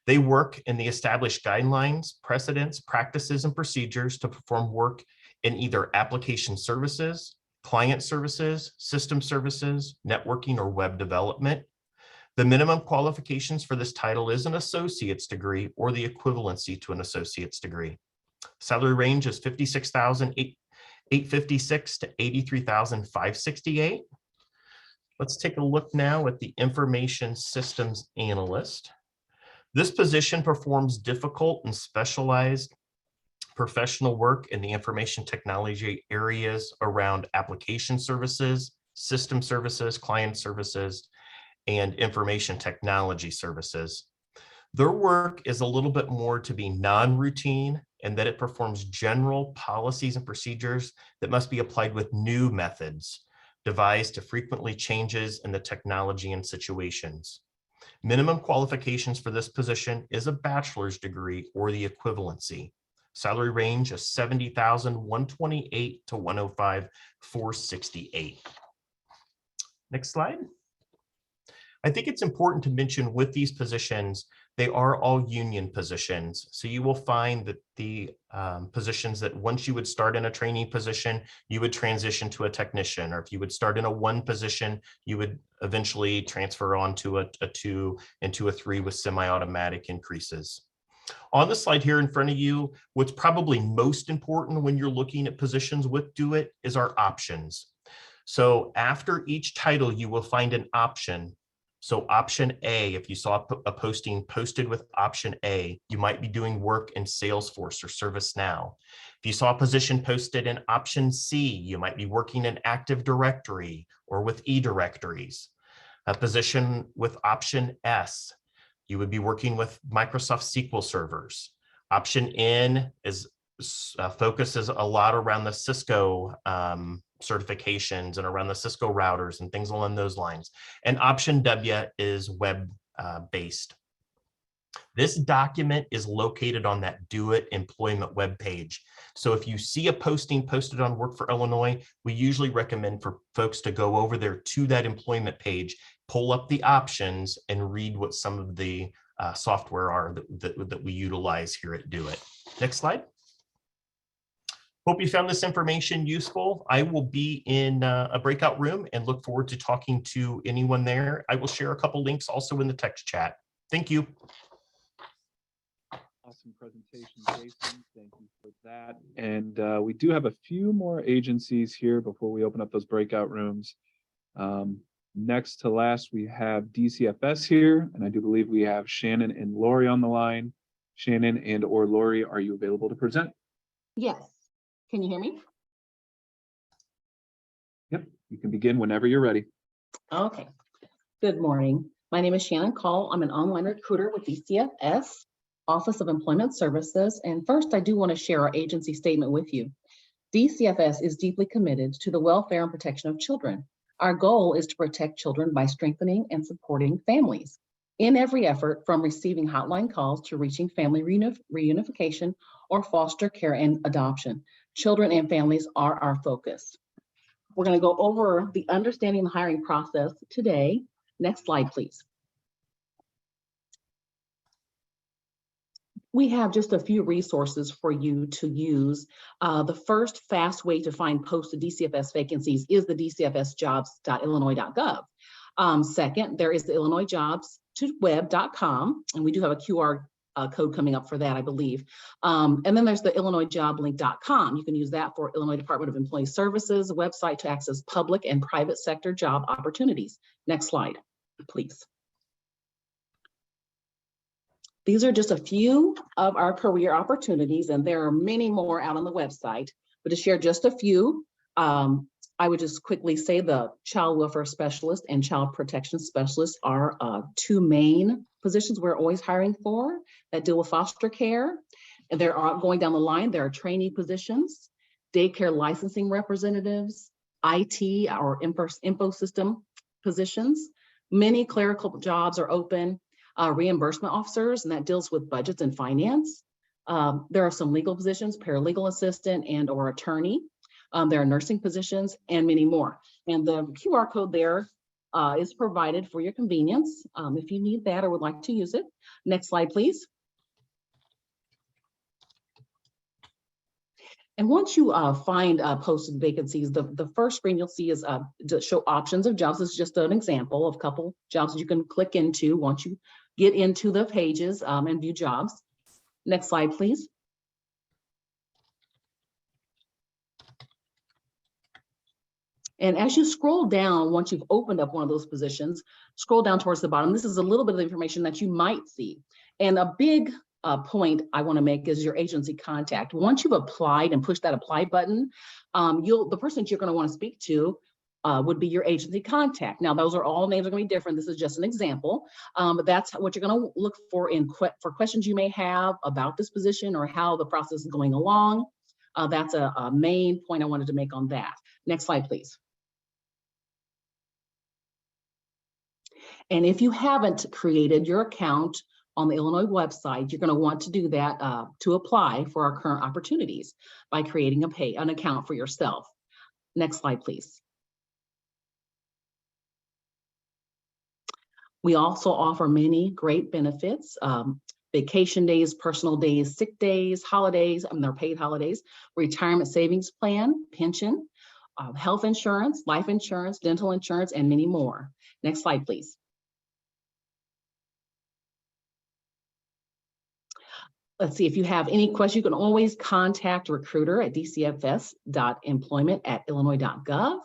S10: They work in the established guidelines, precedents, practices, and procedures to perform work in either application services, client services, system services, networking, or web development. The minimum qualifications for this title is an associate's degree or the equivalency to an associate's degree. Salary range is $56,856 to $83,568. Let's take a look now at the information systems analyst. This position performs difficult and specialized professional work in the information technology areas around application services, system services, client services, and information technology services. Their work is a little bit more to be non-routine, and that it performs general policies and procedures that must be applied with new methods devised to frequently changes in the technology and situations. Minimum qualifications for this position is a bachelor's degree or the equivalency. Salary range is $70,128 to $105,468. Next slide. I think it's important to mention with these positions, they are all union positions. So you will find that the positions that once you would start in a training position, you would transition to a technician, or if you would start in a 1 position, you would eventually transfer on to a 2 and to a 3 with semi-automatic increases. On the slide here in front of you, what's probably most important when you're looking at positions with Do It is our options. So after each title, you will find an option. So option A, if you saw a posting posted with option A, you might be doing work in Salesforce or ServiceNow. If you saw a position posted in option C, you might be working in Active Directory or with eDirectories. A position with option S, you would be working with Microsoft SQL servers. Option N is focuses a lot around the Cisco certifications and around the Cisco routers and things along those lines. And option W is web based. This document is located on that Do It employment web page. So if you see a posting posted on Work for Illinois, we usually recommend for folks to go over there to that employment page, pull up the options, and read what some of the software are that we utilize here at Do It. Next slide. Hope you found this information useful. I will be in a breakout room and look forward to talking to anyone there. I will share a couple links also in the text chat. Thank you.
S1: Awesome presentation, Jason. Thank you for that. And we do have a few more agencies here before we open up those breakout rooms. Next to last, we have DCFS here, and I do believe we have Shannon and Lori on the line. Shannon and or Lori, are you available to present?
S11: Yes. Can you hear me?
S1: Yep, you can begin whenever you're ready.
S11: Okay. Good morning. My name is Shannon Call. I'm an online recruiter with DCFS, Office of Employment Services. And first, I do want to share our agency statement with you. DCFS is deeply committed to the welfare and protection of children. Our goal is to protect children by strengthening and supporting families. In every effort, from receiving hotline calls to reaching family reunification or foster care and adoption, children and families are our focus. We're going to go over the understanding the hiring process today. Next slide, please. we have just a few resources for you to use. The first fast way to find posted DCFS vacancies is the dcfsjobs.illinois.gov. Second, there is the illinoisjobs.web.com, and we do have a QR code coming up for that, I believe. And then there's the illinoisjoblink.com. You can use that for Illinois Department of Employee Services website to access public and private sector job opportunities. Next slide, please. These are just a few of our career opportunities, and there are many more out on the website. But to share just a few, I would just quickly say the child welfare specialist and child protection specialist are two main positions we're always hiring for that deal with foster care. And there are, going down the line, there are trainee positions, daycare licensing representatives, IT or info system positions. Many clerical jobs are open. Reimbursement officers, and that deals with budgets and finance. There are some legal positions, paralegal assistant and or attorney. There are nursing positions and many more. And the QR code there is provided for your convenience if you need that or would like to use it. Next slide, please. And once you find posted vacancies, the first screen you'll see is to show options of jobs. This is just an example of a couple jobs that you can click into once you get into the pages and view jobs. Next slide, please. And as you scroll down, once you've opened up one of those positions, scroll down towards the bottom. This is a little bit of information that you might see. And a big point I want to make is your agency contact. Once you've applied and pushed that apply button, the person that you're going to want to speak to would be your agency contact. Now, those are all names are going to be different. This is just an example, but that's what you're going to look for for questions you may have about this position or how the process is going along. That's a main point I wanted to make on that. Next slide, please. And if you haven't created your account on the Illinois website, you're going to want to do that to apply for our current opportunities by creating an account for yourself. Next slide, please. We also offer many great benefits, vacation days, personal days, sick days, holidays, they're paid holidays, retirement savings plan, pension, health insurance, life insurance, dental insurance, and many more. Next slide, please. Let's see, if you have any questions, you can always contact a recruiter at dcfs.employment@illinois.gov.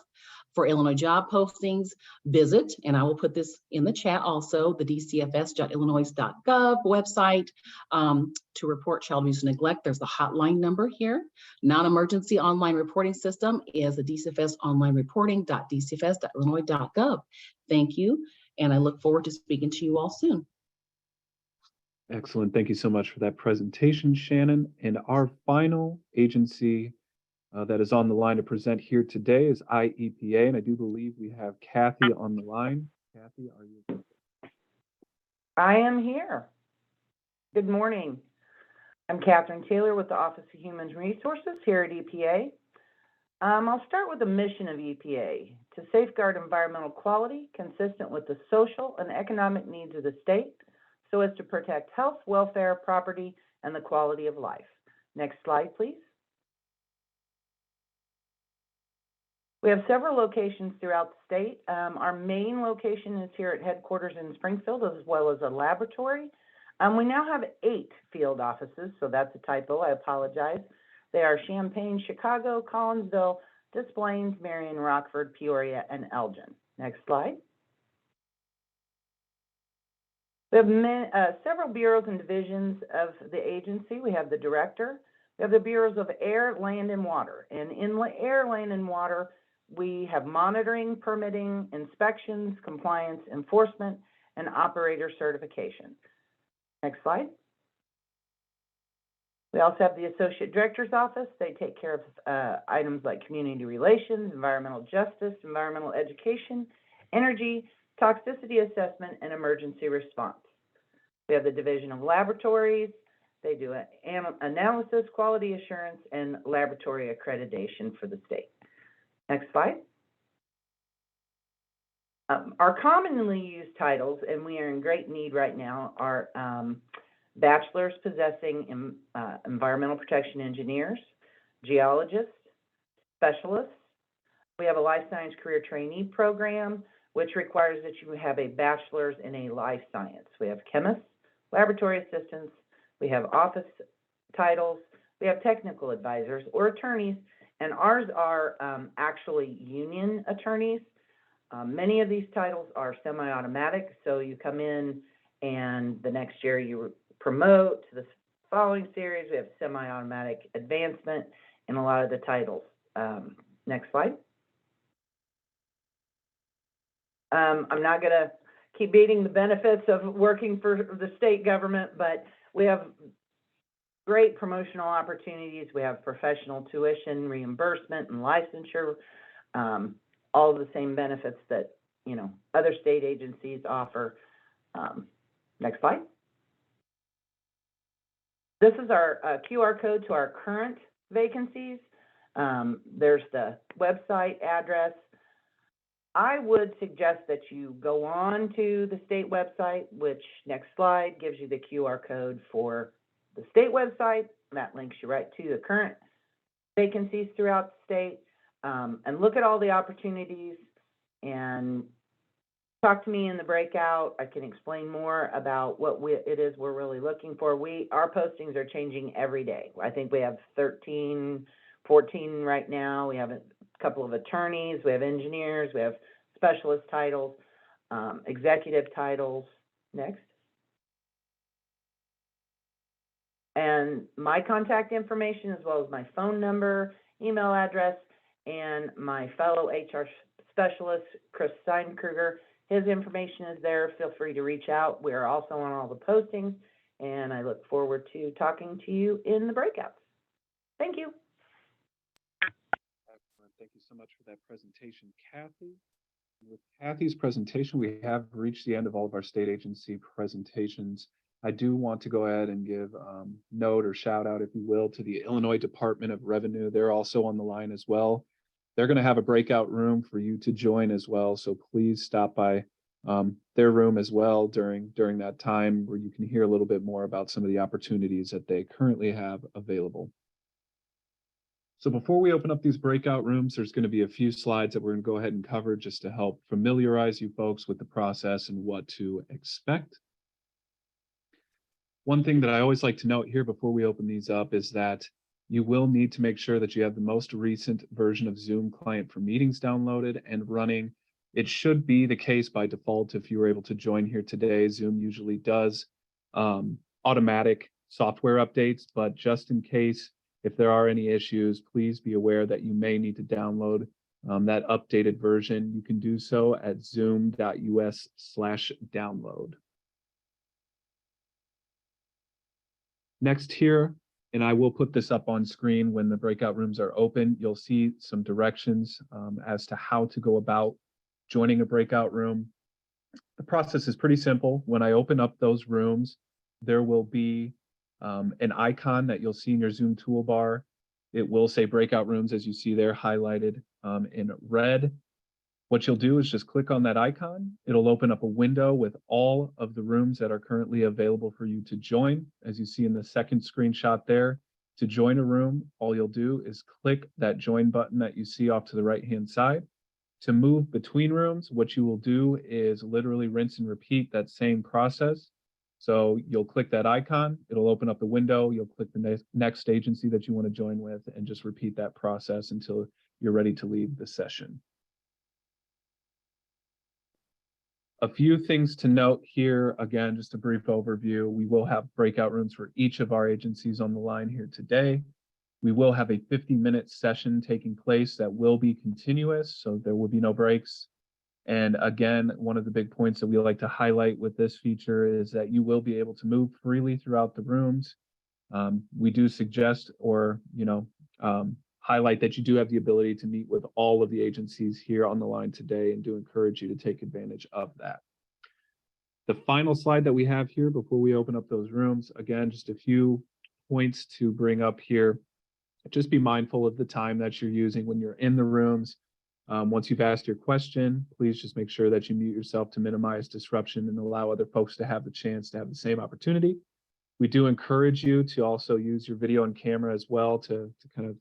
S11: For Illinois job postings, visit, and I will put this in the chat also, the dcfs.illinois.gov website to report child abuse and neglect. There's the hotline number here. Non-emergency online reporting system is the DCFS online reporting.dcfs.illinois.gov. Thank you, and I look forward to speaking to you all soon.
S1: Excellent. Thank you so much for that presentation, Shannon. And our final agency that is on the line to present here today is IEPA, and I do believe we have Kathy on the line. Kathy, are you?
S12: I am here. Good morning. I'm Catherine Taylor with the Office of Human Resources here at EPA. I'll start with the mission of EPA, to safeguard environmental quality consistent with the social and economic needs of the state, so as to protect health, welfare, property, and the quality of life. Next slide, please. We have several locations throughout the state. Our main location is here at headquarters in Springfield, as well as a laboratory. We now have 8 field offices, so that's a typo, I apologize. They are Champaign, Chicago, Collinsville, Des Plaines, Marion, Rockford, Peoria, and Elgin. Next slide. We have several bureaus and divisions of the agency. We have the director. We have the bureaus of air, land, and water. And in air, land, and water, we have monitoring, permitting, inspections, compliance, enforcement, and operator certification. Next slide. We also have the Associate Director's Office. They take care of items like community relations, environmental justice, environmental education, energy, toxicity assessment, and emergency response. We have the Division of Laboratories. They do analysis, quality assurance, and laboratory accreditation for the state. Next slide. Our commonly used titles, and we are in great need right now, are bachelors possessing environmental protection engineers, geologists, specialists. We have a life science career trainee program, which requires that you have a bachelor's in a life science. We have chemists, laboratory assistants, we have office titles, we have technical advisors or attorneys, and ours are actually union attorneys. Many of these titles are semi-automatic, so you come in and the next year you promote to the following series. We have semi-automatic advancement in a lot of the titles. Next slide. I'm not going to keep beating the benefits of working for the state government, but we have great promotional opportunities. We have professional tuition reimbursement and licensure, all of the same benefits that, you know, other state agencies offer. Next slide. This is our QR code to our current vacancies. There's the website address. I would suggest that you go on to the state website, which next slide gives you the QR code for the state website. That links you right to the current vacancies throughout the state. And look at all the opportunities and talk to me in the breakout. I can explain more about what it is we're really looking for. Our postings are changing every day. I think we have 13, 14 right now. We have a couple of attorneys, we have engineers, we have specialist titles, executive titles. Next. And my contact information, as well as my phone number, email address, and my fellow HR specialist, Chris Steinkruger, his information is there. Feel free to reach out. We are also on all the postings, and I look forward to talking to you in the breakouts. Thank you.
S1: Excellent. Thank you so much for that presentation, Kathy. With Kathy's presentation, we have reached the end of all of our state agency presentations. I do want to go ahead and give note or shout out, if you will, to the Illinois Department of Revenue. They're also on the line as well. They're going to have a breakout room for you to join as well. So please stop by their room as well during that time, where you can hear a little bit more about some of the opportunities that they currently have available. So before we open up these breakout rooms, there's going to be a few slides that we're going to go ahead and cover just to help familiarize you folks with the process and what to expect. One thing that I always like to note here before we open these up is that you will need to make sure that you have the most recent version of Zoom Client for Meetings downloaded and running. It should be the case by default if you were able to join here today. Zoom usually does automatic software updates, but just in case, if there are any issues, please be aware that you may need to download that updated version. You can do so at zoom.us/download. Next here, and I will put this up on screen when the breakout rooms are open, you'll see some directions as to how to go about joining a breakout room. The process is pretty simple. When I open up those rooms, there will be an icon that you'll see in your Zoom toolbar. It will say breakout rooms, as you see there highlighted in red. What you'll do is just click on that icon. It'll open up a window with all of the rooms that are currently available for you to join. As you see in the second screenshot there, to join a room, all you'll do is click that join button that you see off to the right-hand side. To move between rooms, what you will do is literally rinse and repeat that same process. So you'll click that icon, it'll open up the window, you'll click the next agency that you want to join with, and just repeat that process until you're ready to leave the session. A few things to note here, again, just a brief overview. We will have breakout rooms for each of our agencies on the line here today. We will have a 50-minute session taking place that will be continuous, so there will be no breaks. And again, one of the big points that we like to highlight with this feature is that you will be able to move freely throughout the rooms. We do suggest or, highlight that you do have the ability to meet with all of the agencies here on the line today, and do encourage you to take advantage of that. The final slide that we have here before we open up those rooms, again, just a few points to bring up here. Just be mindful of the time that you're using when you're in the rooms. Once you've asked your question, please just make sure that you mute yourself to minimize disruption and allow other folks to have the chance to have the same opportunity. We do encourage you to also use your video and camera as well to kind of,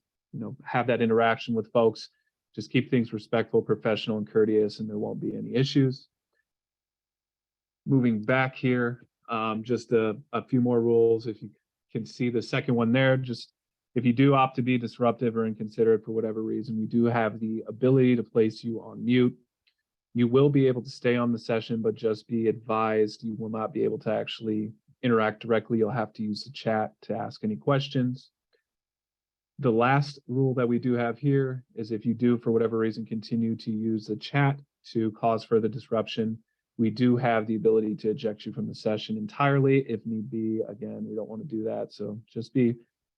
S1: have that interaction with folks. Just keep things respectful, professional, and courteous, and there won't be any issues. Moving back here, just a few more rules. If you can see the second one there, just if you do opt to be disruptive or inconsiderate for whatever reason, we do have the ability to place you on mute. You will be able to stay on the session, but just be advised you will not be able to actually interact directly. You'll have to use the chat to ask any questions. The last rule that we do have here is if you do, for whatever reason, continue to use the chat to cause further disruption, we do have the ability to eject you from the session entirely if need be. Again, we don't want to do that. So just be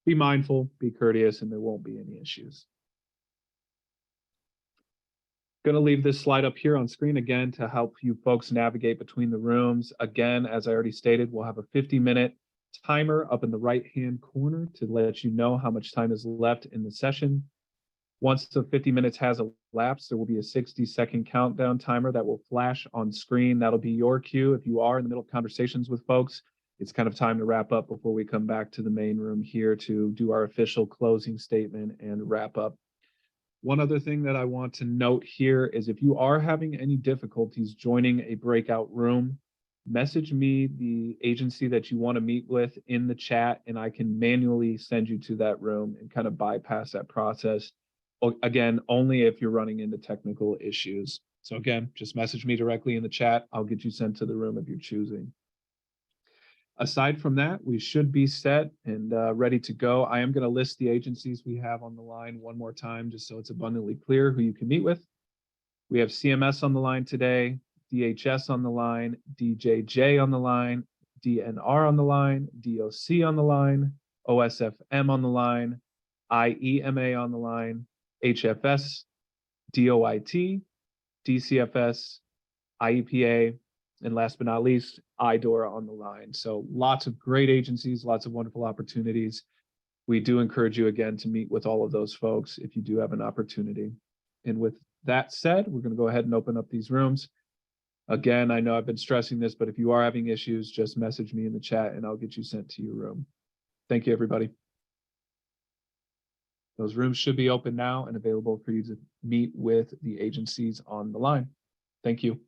S1: mindful, be courteous, and there won't be any issues. Going to leave this slide up here on screen again to help you folks navigate between the rooms. Again, as I already stated, we'll have a 50-minute timer up in the right-hand corner to let you know how much time is left in the session. Once the 50 minutes has elapsed, there will be a 60-second countdown timer that will flash on screen. That'll be your cue. If you are in the middle of conversations with folks, it's kind of time to wrap up before we come back to the main room here to do our official closing statement and wrap up. One other thing that I want to note here is if you are having any difficulties joining a breakout room, message me the agency that you want to meet with in the chat, and I can manually send you to that room and kind of bypass that process. Again, only if you're running into technical issues. So again, just message me directly in the chat. I'll get you sent to the room if you're choosing. Aside from that, we should be set and ready to go. I am going to list the agencies we have on the line one more time, just so it's abundantly clear who you can meet with. We have CMS on the line today, DHS on the line, DJJ on the line, DNR on the line, DOC on the line, OSFM on the line, IEMA on the line, HFS, DOIT, DCFS, IEPA, and last but not least, IDORA on the line. So lots of great agencies, lots of wonderful opportunities. We do encourage you again to meet with all of those folks if you do have an opportunity. And with that said, we're going to go ahead and open up these rooms. Again, I know I've been stressing this, but if you are having issues, just message me in the chat and I'll get you sent to your room. Thank you, everybody. Those rooms should be open now and available for you to meet with the agencies on the line. Thank you.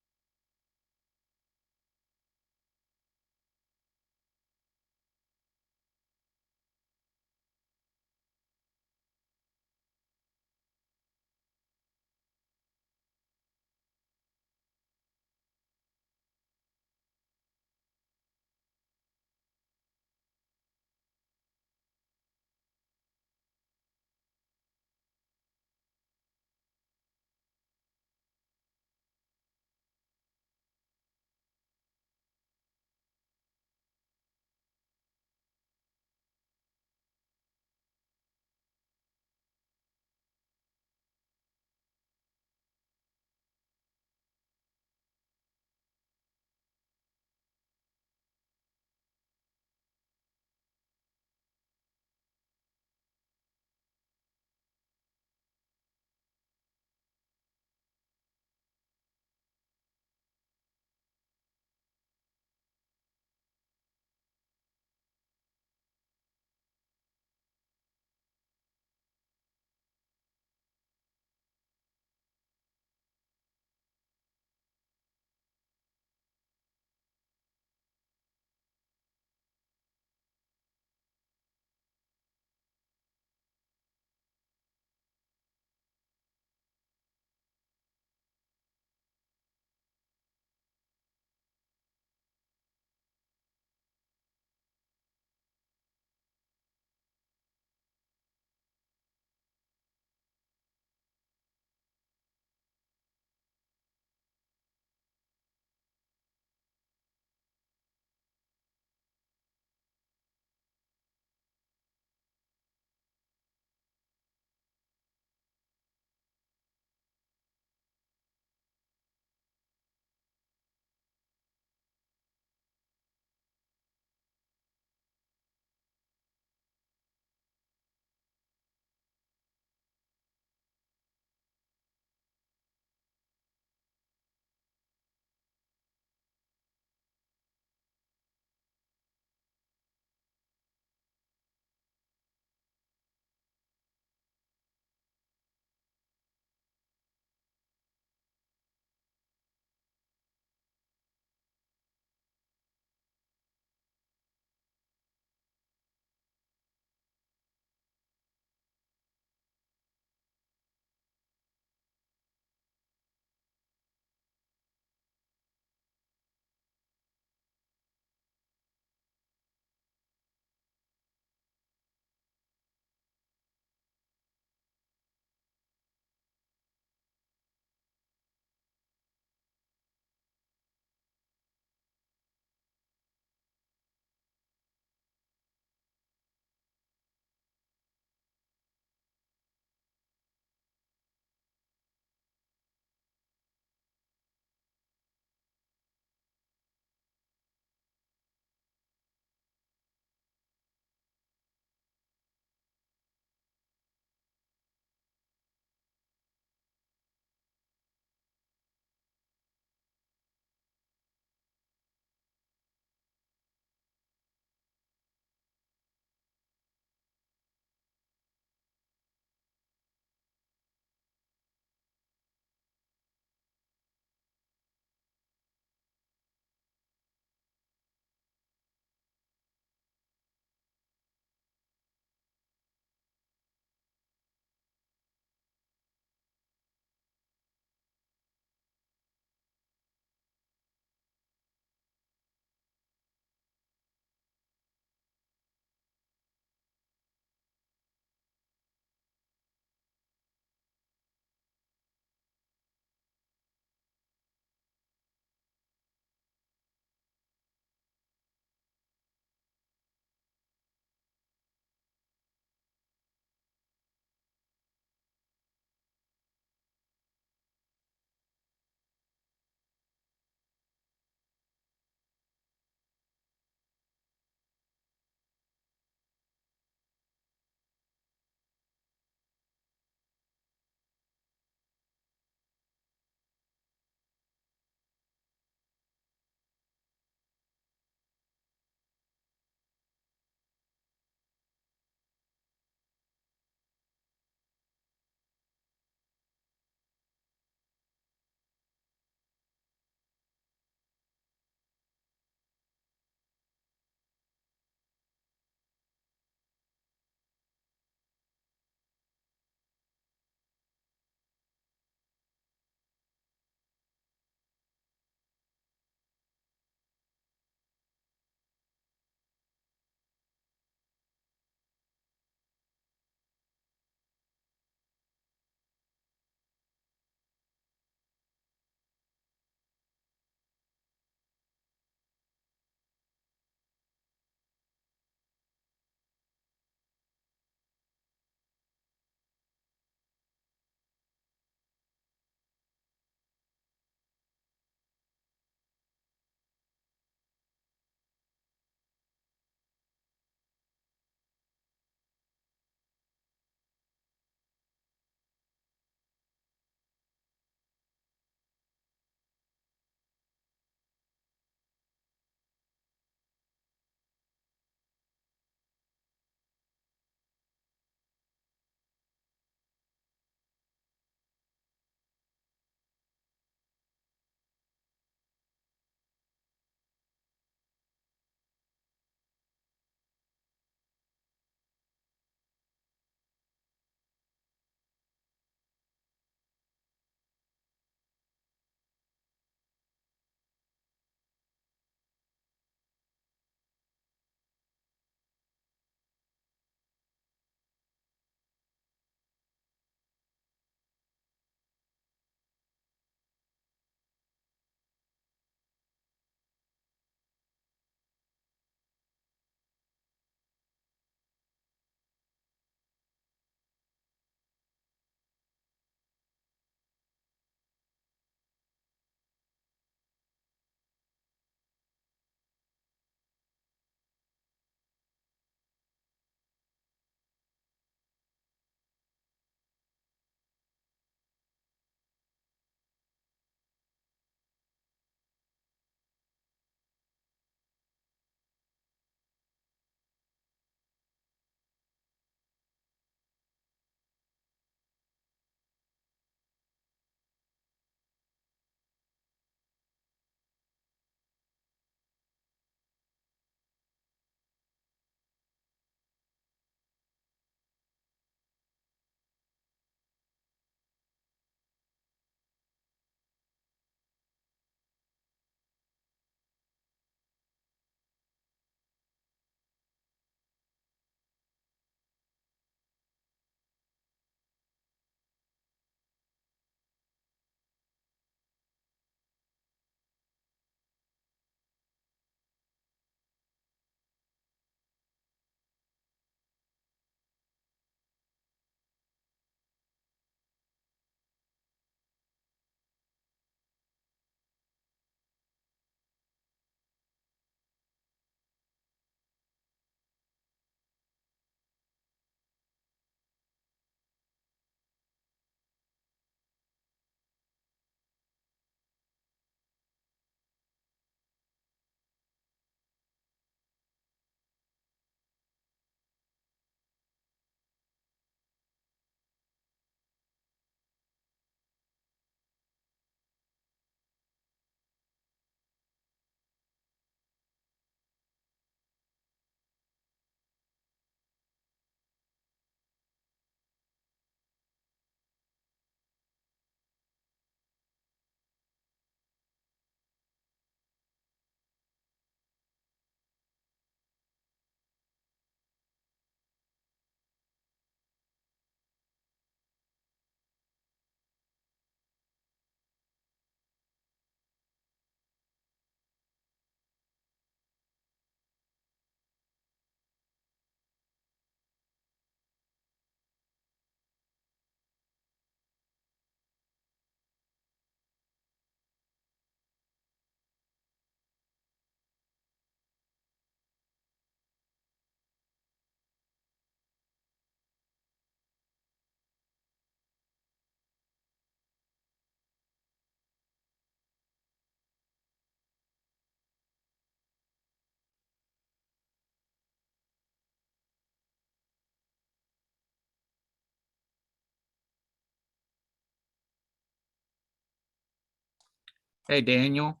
S13: Hey, Daniel.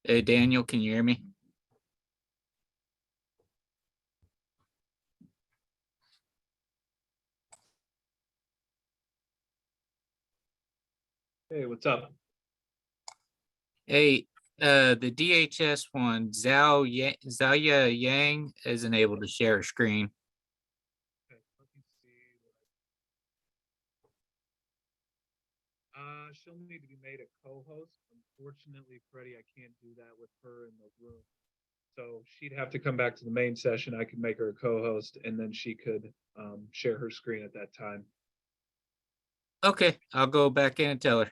S13: Hey, Daniel, can you hear me?
S1: Hey, what's up?
S13: Hey, the DHS one, Zhaoya Yang isn't able to share a screen.
S1: Okay, let me see. She'll need to be made a co-host. Unfortunately, Freddie, I can't do that with her in the room. So she'd have to come back to the main session. I could make her a co-host and then she could share her screen at that time.
S13: Okay, I'll go back in and tell her.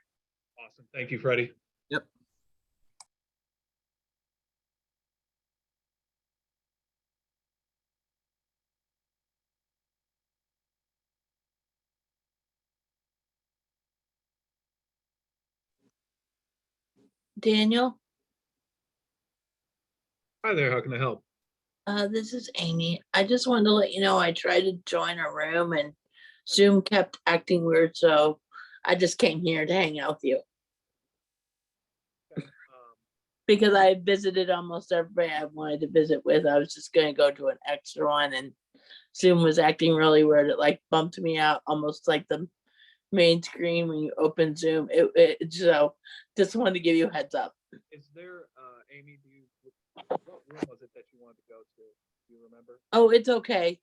S1: Awesome. Thank you, Freddie.
S13: Yep.
S14: Daniel,
S1: Hi there. How can I help?
S14: this is Amy. I just wanted to let you know I tried to join a room and Zoom kept acting weird, so I just came here to hang out with you because I visited almost everybody I wanted to visit with. I was just going to go to an extra one, and Zoom was acting really weird. It like bumped me out almost like the main screen when you open Zoom. So just wanted to give you a heads up.
S1: Is there, Amy, what room was it that you wanted to go to? Do you remember?
S14: Oh, it's okay.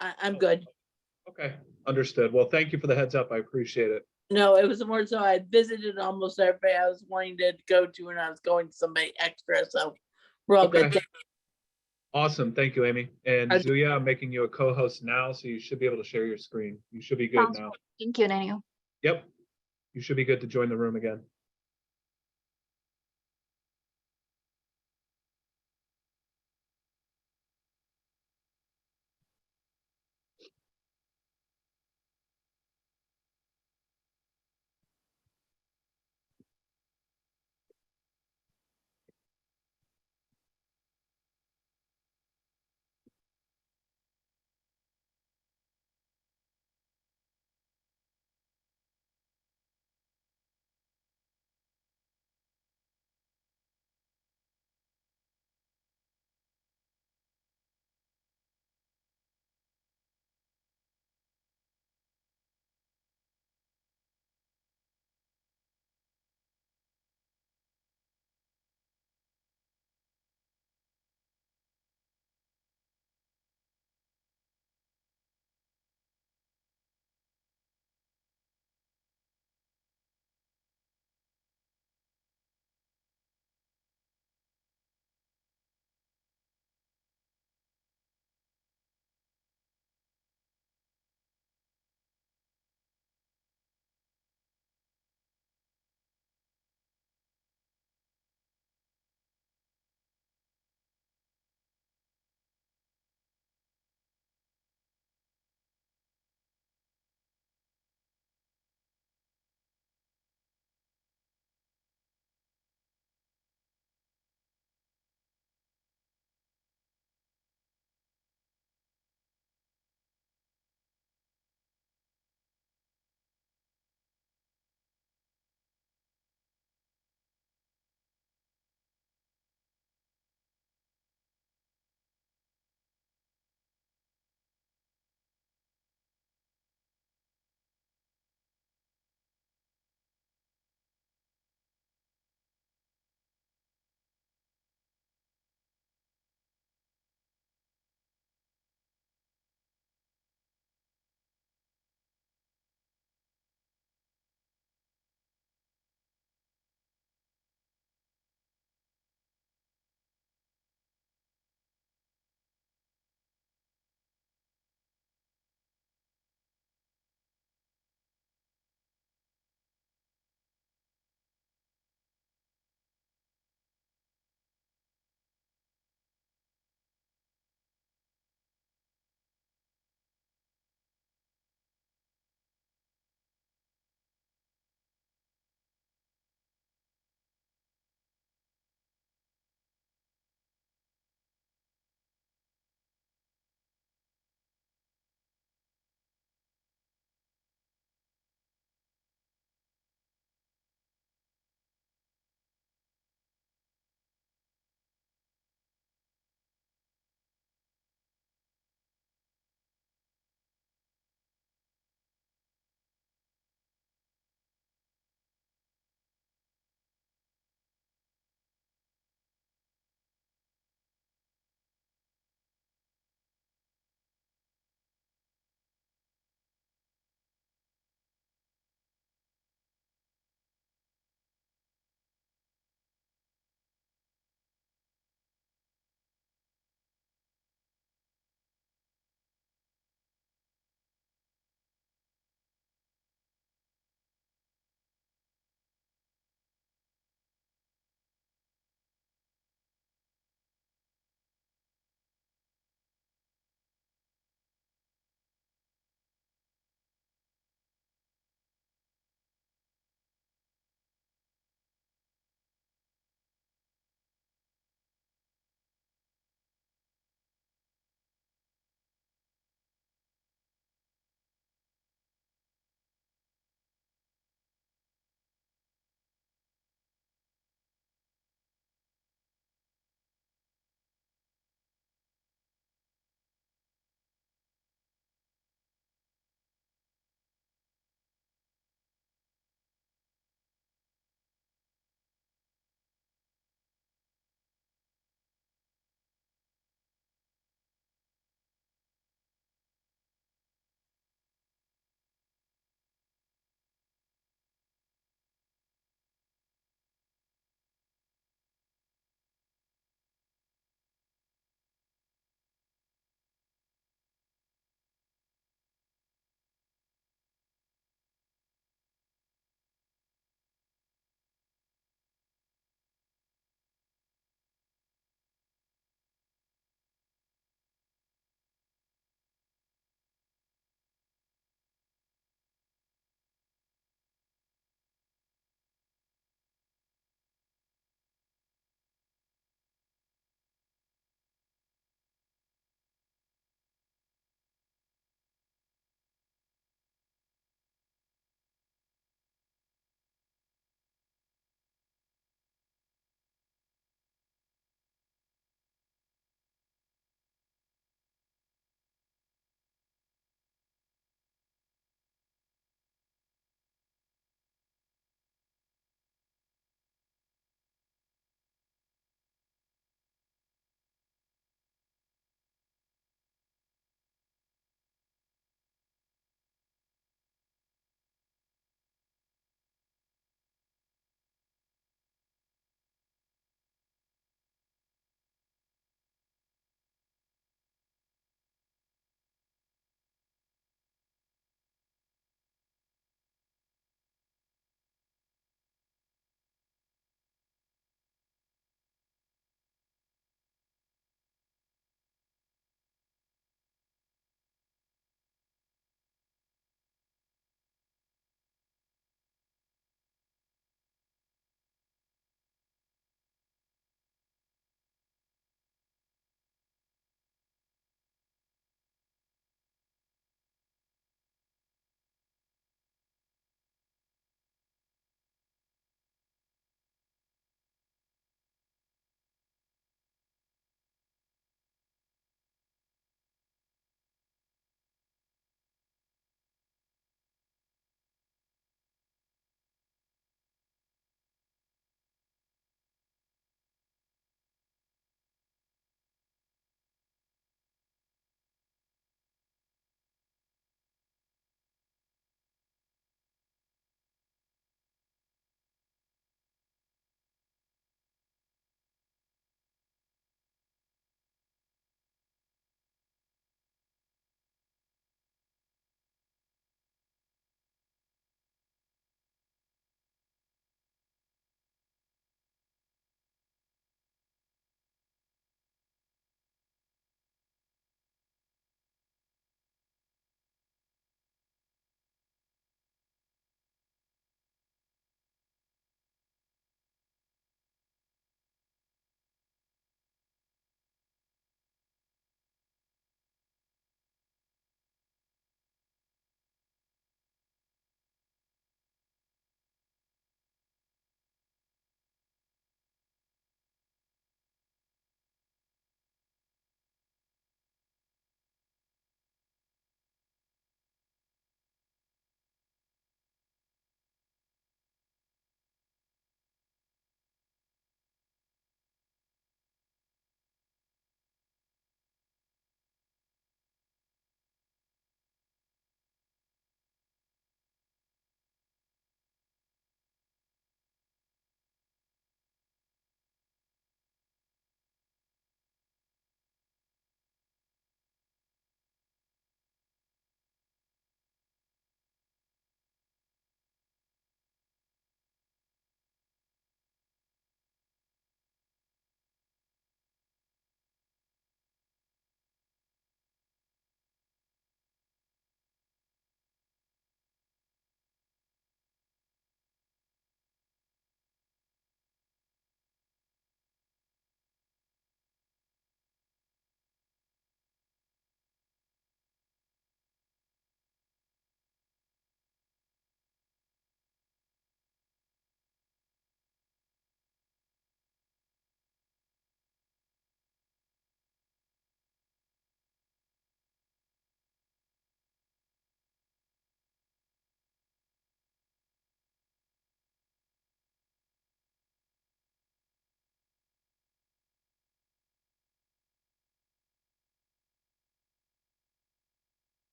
S14: I'm
S1: Oh,
S14: good.
S1: Okay, understood. Well, thank you for the heads up. I appreciate it.
S14: No, it was more so I visited almost everybody I was wanting to go to, and I was going to somebody extra, so we're all good.
S1: Okay. Awesome. Thank you, Amy. And
S14: Okay.
S1: Zuya, I'm making you a co-host now, so you should be able to share your screen. You should be good
S3: Sounds
S1: now.
S3: Thank you, Daniel.
S1: Yep. You should be good to join the room again.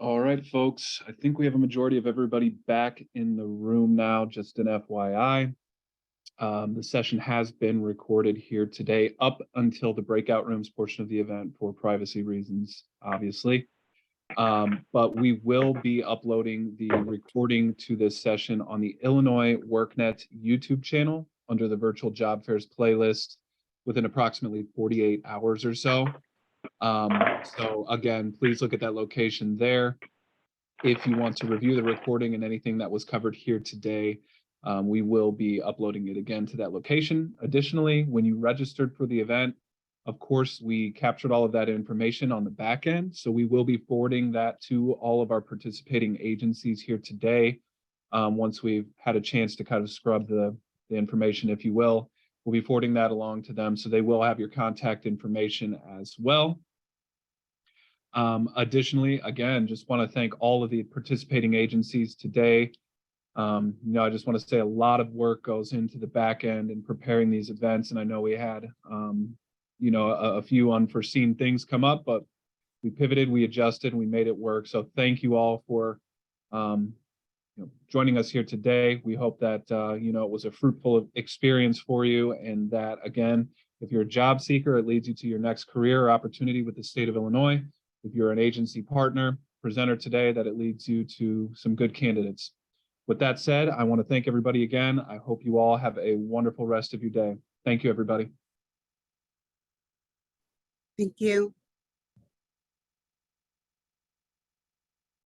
S1: All right, folks, I think we have a majority of everybody back in the room now, just an FYI. The session has been recorded here today up until the breakout rooms portion of the event for privacy reasons, obviously. But we will be uploading the recording to this session on the Illinois WorkNet YouTube channel under the virtual job fairs playlist within approximately 48 hours or so. So again, please look at that location there. If you want to review the recording and anything that was covered here today, we will be uploading it again to that location. Additionally, when you registered for the event, of course, we captured all of that information on the back end. So we will be forwarding that to all of our participating agencies here today. Once we've had a chance to kind of scrub the information, if you will, we'll be forwarding that along to them. So they will have your contact information as well. Additionally, again, just want to thank all of the participating agencies today. I just want to say a lot of work goes into the back end in preparing these events. And I know we had, a few unforeseen things come up, but we pivoted, we adjusted, and we made it work. So thank you all for, joining us here today. We hope that, it was a fruitful experience for you. And that, again, if you're a job seeker, it leads you to your next career or opportunity with the state of Illinois. If you're an agency partner, presenter today, that it leads you to some good candidates. With that said, I want to thank everybody again. I hope you all have a wonderful rest of your day. Thank you, everybody.
S15: Thank you.